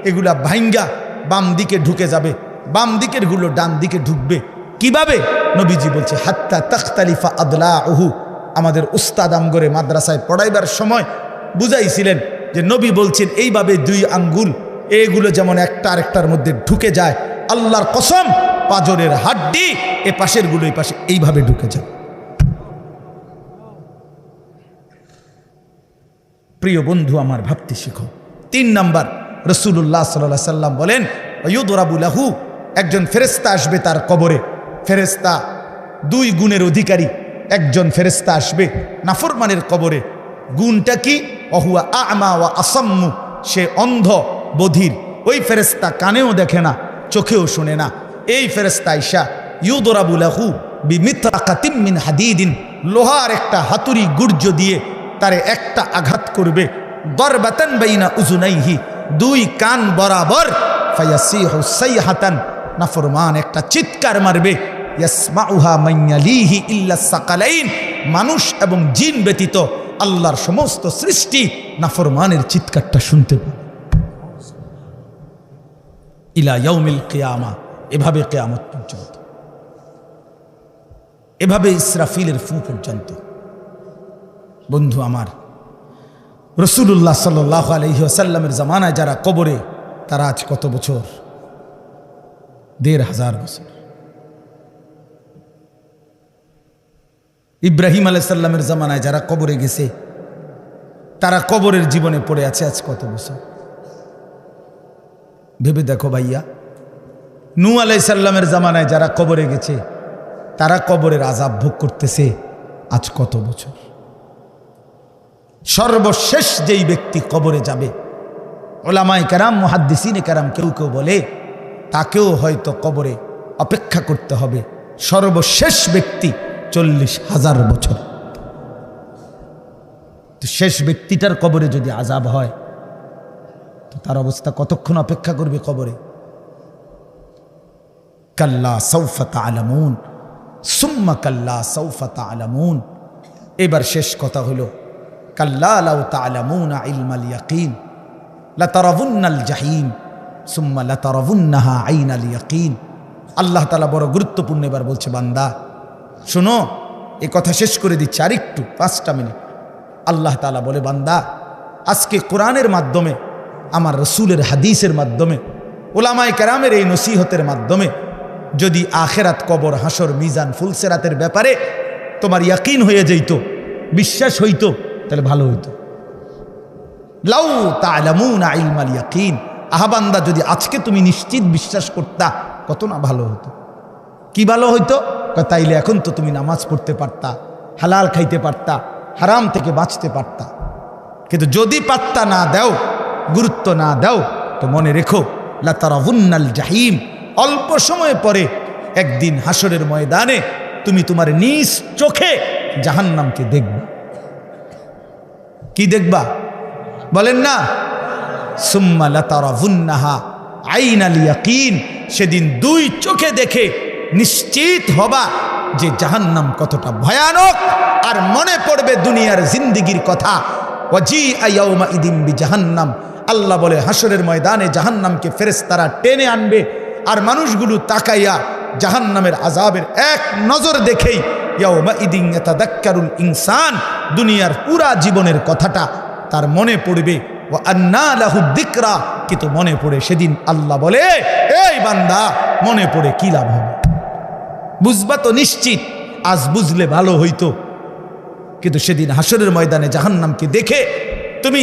এগুলা ভাইঙ্গা বাম দিকে ঢুকে যাবে, বাম দিকের গুলো ডান দিকে ঢুকবে। কিভাবে? নবীজি বলছে, হাত্তা তাখতালিফা আদলাউহু। আমাদের উস্তাদ আমগরে মাদ্রাসায় পড়াইবার সময় বুঝাইছিলেন যে নবী বলছেন এইভাবে 2 আঙ্গুল, এগুলো যেমন একটা আরেকটার মধ্যে ঢুকে যায়, আল্লাহর কসম পাজরের হাড্ডি এ পাশের গুলো এই পাশে এইভাবে ঢুকে যায়। প্রিয় বন্ধু আমার, ভাবতে শিখো। 3 নাম্বার, রাসূলুল্লাহ সাল্লাল্লাহু আলাইহি সাল্লাম বলেন, ইউদরাবু লাহু, একজন ফেরেশতা আসবে তার কবরে। ফেরেশতা 2 গুণের অধিকারী একজন ফেরেশতা আসবে নাফরমানের কবরে। গুণটা কি? ওহুয়া আ'মা ওয়া আসাম্মু, সে অন্ধ বধির। ওই ফেরেশতা কানেও দেখে না, চোখেও শুনে না। এই ফেরেশতা আইসা ইউদরাবু লাহু বিমিতরাকাতিন মিন হাদিদিন, লোহার একটা হাতুড়ি গুর্জ দিয়ে তারে একটা আঘাত করবে। দরবাতান বাইনা উজুনাইহি, 2 কান বরাবর। ফায়াসিহু সাইহাতান, নাফরমান একটা চিৎকার মারবে। ইয়াসমাউহা মান ইয়ালিহি ইল্লা সাকালাইন, মানুষ এবং জিন ব্যতীত আল্লাহর সমস্ত সৃষ্টি নাফরমানের চিৎকারটা শুনতে পাবে। ইলা ইয়াউমিল কিয়ামা, এভাবে কিয়ামত পর্যন্ত, এভাবে ইসরাফিলের ফু পর্যন্ত। বন্ধু আমার, রাসূলুল্লাহ সাল্লাল্লাহু আলাইহি ওয়াসাল্লামের জামানায় যারা কবরে, তারা আজ কত বছর? ১,৫০০ বছর। ইব্রাহিম আলাইহিস সালামের জামানায় যারা কবরে গেছে, তারা কবরের জীবনে পড়ে আছে আজ কত বছর? ভেবে দেখো ভাইয়া, নূহ আলাইহিস সালামের জামানায় যারা কবরে গেছে তারা কবরের আযাব ভোগ করতেছে আজ কত বছর। সর্বশেষ যেই ব্যক্তি কবরে যাবে, ওলামায়ে কেরাম মুহাদ্দিসিনে কেরাম কেউ কেউ বলে তাকেও হয়তো কবরে অপেক্ষা করতে হবে সর্বশেষ ব্যক্তি 40,000 বছর। তো শেষ ব্যক্তিটার কবরে যদি আযাব হয় তো তার অবস্থা কতক্ষণ অপেক্ষা করবে কবরে। কাল্লা সাউফা তা'লামুন সুম্মা কাল্লা সাউফা তা'লামুন। এবার শেষ কথা হলো কাল্লা লাউ তা'লামুনা ইলমাল ইয়াকিন লাতারাবুন্নাল জাহিম সুম্মা লাতারাবুন্নাহা আইনাল ইয়াকিন। আল্লাহ তাআলা বড় গুরুত্বপূর্ণ এবার বলছে, বান্দা শোনো, এই কথা শেষ করে দিচ্ছি আরেকটু 5টা মিনিট। আল্লাহ তাআলা বলে, বান্দা আজকে কোরআনের মাধ্যমে, আমার রসুলের হাদিসের মাধ্যমে, ওলামায়ে কেরামের এই নসিহতের মাধ্যমে যদি আখেরাত, কবর, হাসর, মিজান, ফুলসেরাতের ব্যাপারে তোমার ইয়াকিন হয়ে যেত, বিশ্বাস হইতো, তাহলে ভালো হইতো। লাউ তা'লামুনা ইলমাল ইয়াকিন, আহাবান্দা যদি আজকে তুমি নিশ্চিত বিশ্বাস করতা কত না ভালো হতো। কি ভালো হইতো? তাইলে এখন তো তুমি নামাজ পড়তে পারতা, হালাল খাইতে পারতা, হারাম থেকে বাঁচতে পারতা। কিন্তু যদি পাত্তা না দাও, গুরুত্ব না দাও, তো মনে রেখো লাতারাবুন্নাল জাহিম, অল্প সময় পরে একদিন হাসরের ময়দানে তুমি তোমার নিজ চোখে জাহান্নামকে দেখবা। কি দেখবা বলেন না? সুম্মা লাতারাবুন্নাহা আইনাল ইয়াকিন, সেদিন 2 চোখে দেখে নিশ্চিত হবা যে জাহান্নাম কতটা ভয়ানক। আর মনে পড়বে দুনিয়ার জিন্দেগির কথা। ওয়াজিআ ইয়াউমা ইদিন বিজাহান্নাম, আল্লাহ বলে হাসরের ময়দানে জাহান্নামকে ফেরেশতারা টেনে আনবে, আর মানুষগুলো তাকাইয়া জাহান্নামের আযাবের এক নজর দেখেই ইয়াউমা ইদিন ইয়াতাযাক্কারুল ইনসান, দুনিয়ার পুরা জীবনের কথাটা তার মনে পড়বে। ওয়া আন্না লাহু যিকরা, কিন্তু মনে পড়ে সেদিন আল্লাহ বলে, এই বান্দা মনে পড়ে কি লাভ হবে? বুঝবা তো নিশ্চিত, আজ বুঝলে ভালো হইতো, কিন্তু সেদিন হাসরের ময়দানে জাহান্নামকে দেখে তুমি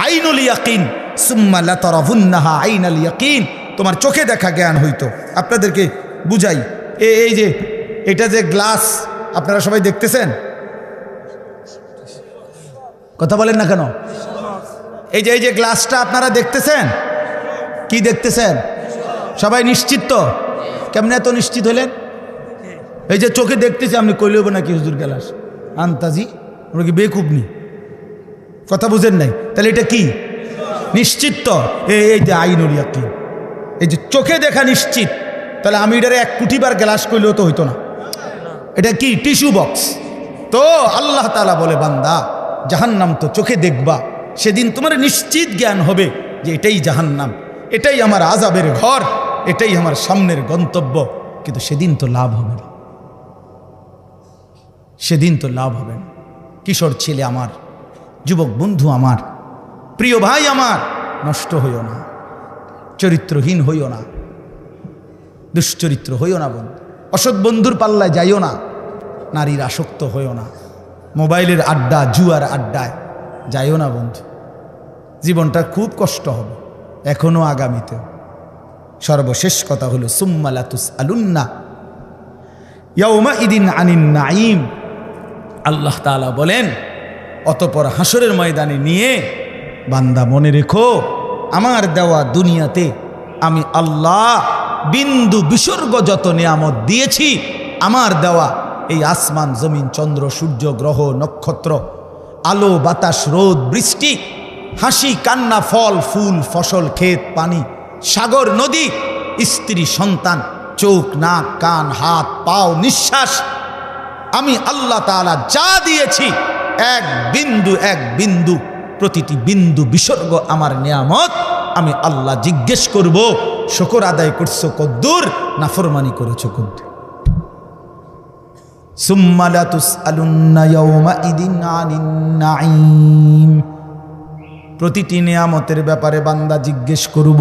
আইনুল ইয়াকিন সুম্মা লাতারাবুন্নাহা আইনাল ইয়াকিন, তোমার চোখে দেখা জ্ঞান হইতো। আপনাদেরকে বুঝাই, এই যে এটা যে গ্লাস আপনারা সবাই দেখতেছেন, কথা বলেন না কেন? এই যে গ্লাসটা আপনারা দেখতেছেন, কি দেখতেছেন? সবাই নিশ্চিত তো? কেমনে এত নিশ্চিত হলেন? এই যে চোখে দেখতেছি, আপনি কইলে হবো নাকি হুজুর গ্লাস আন্তাজি? আমরা কি বেকুব নি? কথা বুঝেন নাই? তাহলে এটা কি নিশ্চিত তো? এই যে আইনুল ইয়াকিন, এই যে চোখে দেখা নিশ্চিত। তাহলে আমি এটারে 1 কোটি বার গ্লাস কইলেও তো হইতো না। এটা কি টিস্যু বক্স? তো আল্লাহ তাআলা বলে, বান্দা জাহান্নাম তো চোখে দেখবা, সেদিন তোমার নিশ্চিত জ্ঞান হবে যে এটাই জাহান্নাম, এটাই আমার আযাবের ঘর, এটাই আমার সামনের গন্তব্য। কিন্তু সেদিন তো লাভ হবে না, সেদিন তো লাভ হবে না। কিশোর ছেলে আমার, যুবক বন্ধু আমার, প্রিয় ভাই আমার, নষ্ট হইও না, চরিত্রহীন হইও না, দুশ্চরিত্র হইও না বন্ধু, অসৎ বন্ধুর পাল্লায় যাইও না, নারীর আসক্ত হইও না, মোবাইলের আড্ডা, জুয়ার আড্ডায় যাইও না বন্ধু। জীবনটা খুব কষ্ট হবে, এখনো আগামীতে। সর্বশেষ কথা হলো সুম্মা লাতুসআলুন্না ইয়াউমা ইদিন আনিন নাঈম। আল্লাহ তাআলা বলেন, অতঃপর হাসরের ময়দানে নিয়ে বান্দা মনে রেখো, আমার দেওয়া দুনিয়াতে আমি আল্লাহ বিন্দু বিসর্গ যত নিয়ামত দিয়েছি, আমার দেওয়া এই আসমান, জমিন, চন্দ্র, সূর্য, গ্রহ, নক্ষত্র, আলো, বাতাস, রোদ, বৃষ্টি, হাসি, কান্না, ফল, ফুল, ফসল, ক্ষেত, পানি, সাগর, নদী, স্ত্রী, সন্তান, চোখ, নাক, কান, হাত, পাও, নিঃশ্বাস, আমি আল্লাহ তাআলা যা দিয়েছি এক বিন্দু প্রতিটি বিন্দু বিসর্গ আমার নিয়ামত। আমি আল্লাহ জিজ্ঞেস করব, শুকর আদায় করছো কদ্দুর, নাফরমানি করেছো কদ্দুর। সুম্মা লাতুসআলুন্না ইয়াউমাইদিন আনিন নাঈম। প্রতিটি নিয়ামতের ব্যাপারে বান্দা জিজ্ঞেস করব,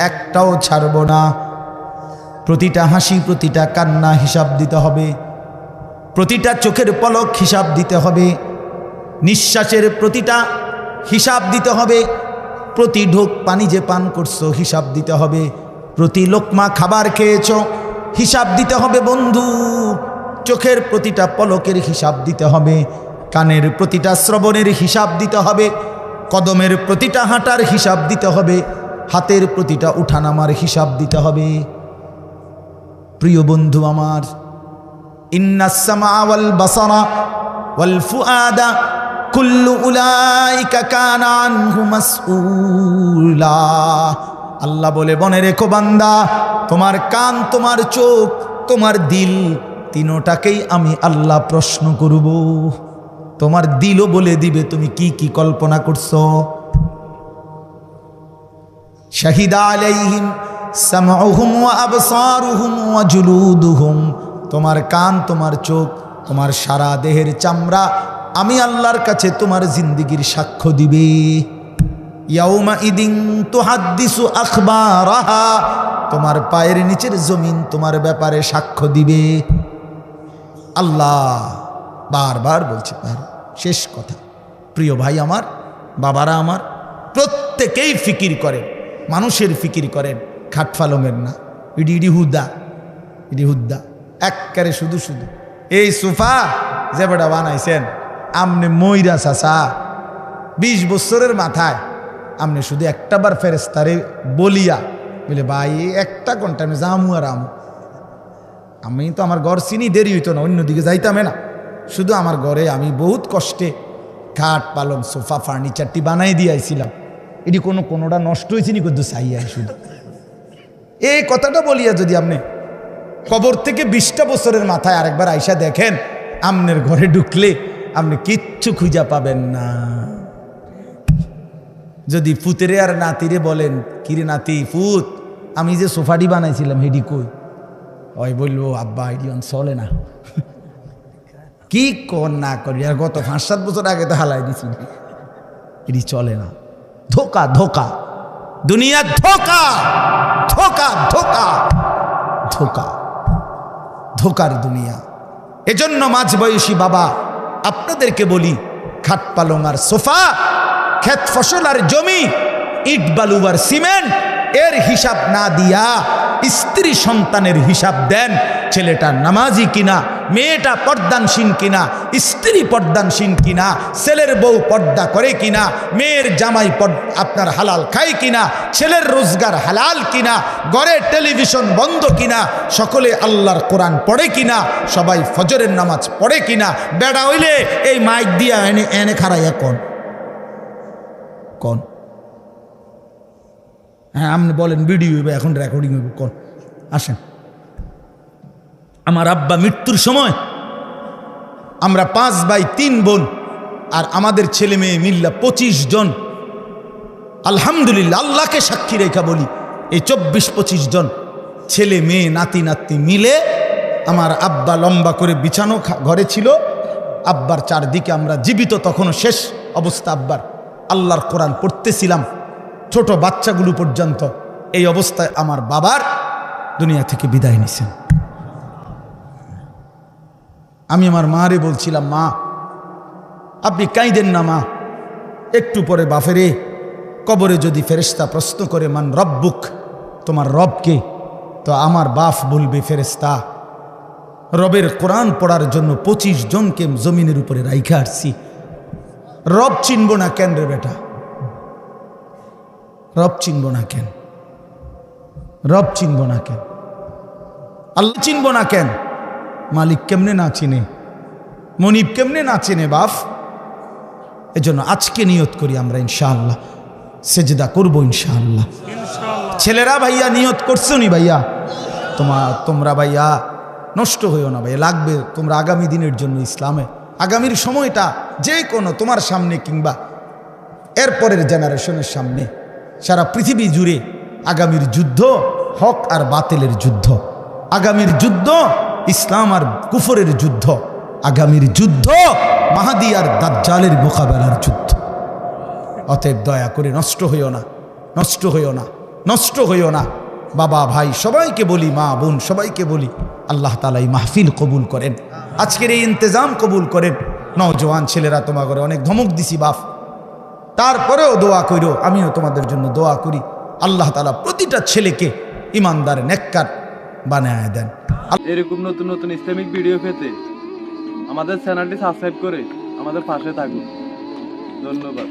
একটাও ছাড়ব না। প্রতিটা হাসি, প্রতিটা কান্না হিসাব দিতে হবে, প্রতিটা চোখের পলক হিসাব দিতে হবে, নিঃশ্বাসের প্রতিটা হিসাব দিতে হবে, প্রতি ঢোক পানি যে পান করছো হিসাব দিতে হবে, প্রতি লোকমা খাবার খেয়েছো হিসাব দিতে হবে বন্ধু। চোখের প্রতিটা পলকের হিসাব দিতে হবে, কানের প্রতিটা শ্রবণের হিসাব দিতে হবে, কদমের প্রতিটা হাঁটার হিসাব দিতে হবে, হাতের প্রতিটা উঠানামার হিসাব দিতে হবে। প্রিয় বন্ধু আমার, ইন্নাস সামা ওয়াল বাসারা ওয়াল ফুআদা কুল্লু উলাইকা কানা আনহু মাসউলা। আল্লাহ বলে, মনে রেখো বান্দা, তোমার কান, তোমার চোখ, তোমার দিল, তিনোটাকেই আমি আল্লাহ প্রশ্ন করব। তোমার দিলও বলে দিবে তুমি কি কি কল্পনা করছো। শাহিদা আলাইহিম সামউহুম ওয়া আবসারুহুম ওয়া জুলুদুহুম। তোমার কান, তোমার চোখ, তোমার সারা দেহের চামড়া আমি আল্লাহর কাছে তোমার জিন্দেগির সাক্ষ্য দিবে। ইয়াউমা ইদিন তুহাদ্দিসু আখবারাহা। তোমার পায়ের নিচের জমিন তোমার ব্যাপারে সাক্ষ্য দিবে। আল্লাহ বারবার বলছে, শেষ কথা। প্রিয় ভাই আমার, বাবারা আমার, প্রত্যেকেই ফিকির করেন, মানুষের ফিকির করেন, খাটফালমের না। ইডি ইডি হুদ্দা, ইডি হুদ্দা একবারে শুধু শুধু। এই সোফা যে বেটা বানাইছেন আমনে ময়রা চাচা 20 বছরের মাথায় আমনে শুধু একটাবার ফেরেস্তারে বলিয়া বলে, ভাই একটা ঘন্টা আমি জামু আর আমু। আমি তো আমার ঘর চিনি, দেরি হইতো না, অন্যদিকে যাইতামে না। শুধু আমার ঘরে আমি বহুত কষ্টে খাট পালং সোফা ফার্নিচারটি বানাই দিয়েছিলাম। এটি কোনোটা নষ্ট হয়েছে নি, কিন্তু চাইয়া শুধু এই কথাটা বলিয়া যদি আপনি কবর থেকে 20টা বছরের মাথায় আরেকবার আইসা দেখেন, আমনের ঘরে ঢুকলে আপনি কিচ্ছু খুঁজা পাবেন না। যদি ফুতেরে আর নাতিরে বলেন, কিরে নাতি, ফুত, আমি যে সোফাটি বানাইছিলাম হেডি কই? ওই বলবো, আব্বা এটি চলে না। কি কর না করি, আর গত 5-7 বছর আগে তো হালাই দিছি, এটি চলে না। ধোকা, ধোকা, দুনিয়া ধোকা, ধোকা, ধোকা, ধোকা, ধোকার দুনিয়া। এজন্য মাঝবয়সী বাবা আপনাদেরকে বলি, খাট পালং আর সোফা, ক্ষেত ফসল আর জমি, ইট বালু আর সিমেন্ট, এর হিসাব না দিয়া স্ত্রী সন্তানের হিসাব দেন। ছেলেটা নামাজি কিনা, মেয়েটা পর্দানসীন কিনা, স্ত্রী পর্দানসীন কিনা, ছেলের বউ পর্দা করে কিনা, মেয়ের জামাই আপনার হালাল খায় কিনা, ছেলের রোজগার হালাল কিনা, ঘরে টেলিভিশন বন্ধ কিনা, সকলে আল্লাহর কোরআন পড়ে কিনা, সবাই ফজরের নামাজ পড়ে কিনা। বেড়া হইলে এই মাইক দিয়া এনে এনে খারাইয়া কোন কোন হ্যাঁ আপনি বলেন ভিডিও হইবে, এখন রেকর্ডিং হইব, কোন আসেন। আমার আব্বা মৃত্যুর সময় আমরা 5 ভাই 3 বোন, আর আমাদের ছেলে মেয়ে মিল্লা 25 জন। আলহামদুলিল্লাহ, আল্লাহকে সাক্ষী রেখা বলি, এই 24-25 জন ছেলে মেয়ে নাতি নাতনি মিলে আমার আব্বা লম্বা করে বিছানো ঘরে ছিল। আব্বার চারদিকে আমরা জীবিত, তখনও শেষ অবস্থা আব্বার, আল্লাহর কোরআন পড়তেছিলাম, ছোট বাচ্চাগুলো পর্যন্ত। এই অবস্থায় আমার বাবার দুনিয়া থেকে বিদায় নিছেন। আমি আমার মারে বলছিলাম, মা আপনি কাঁদেন না মা, একটু পরে বাফেরে কবরে যদি ফেরেশতা প্রশ্ন করে, মান রব্বুক, তোমার রবকে, তো আমার বাপ বলবে, ফেরেশতা রবের কোরআন পড়ার জন্য 25 জনকে জমিনের উপরে রাইখা আসছি, রব চিনব না কেন রে বেটা? রব চিনব না কেন? রব চিনব না কেন? আল্লাহ চিনব না কেন? মালিক কেমনে না চিনে, মনিব কেমনে না চিনে বাপ? এজন্য আজকে নিয়ত করি আমরা ইনশাআল্লাহ সেজদা করবো ইনশাআল্লাহ। ছেলেরা ভাইয়া নিয়ত করছো নি ভাইয়া? তোমরা ভাইয়া নষ্ট হইও না ভাইয়া, লাগবে তোমরা আগামী দিনের জন্য, ইসলামে আগামীর সময়টা যে কোনো তোমার সামনে কিংবা এরপরের জেনারেশনের সামনে, সারা পৃথিবী জুড়ে আগামীর যুদ্ধ হক আর বাতিলের যুদ্ধ, আগামীর যুদ্ধ ইসলাম আর কুফরের যুদ্ধ, আগামীর যুদ্ধ মাহাদি আর দাজ্জালের মোকাবেলার যুদ্ধ। অতএব দয়া করে নষ্ট হইও না, নষ্ট হইও না, নষ্ট হইও না। বাবা ভাই সবাইকে বলি, মা বোন সবাইকে বলি, আল্লাহ তাআলা এই মাহফিল কবুল করেন, আজকের এই ইন্তজাম কবুল করেন। নওজোয়ান ছেলেরা তোমার ঘরে অনেক ধমক দিছি বাপ, তারপরেও দোয়া কইরো, আমিও তোমাদের জন্য দোয়া করি। আল্লাহ তাআলা প্রতিটা ছেলেকে ইমানদার নেককার বানায় দেন। এরকম নতুন নতুন ইসলামিক ভিডিও পেতে আমাদের চ্যানেলটি সাবস্ক্রাইব করে আমাদের পাশে থাকুন। ধন্যবাদ।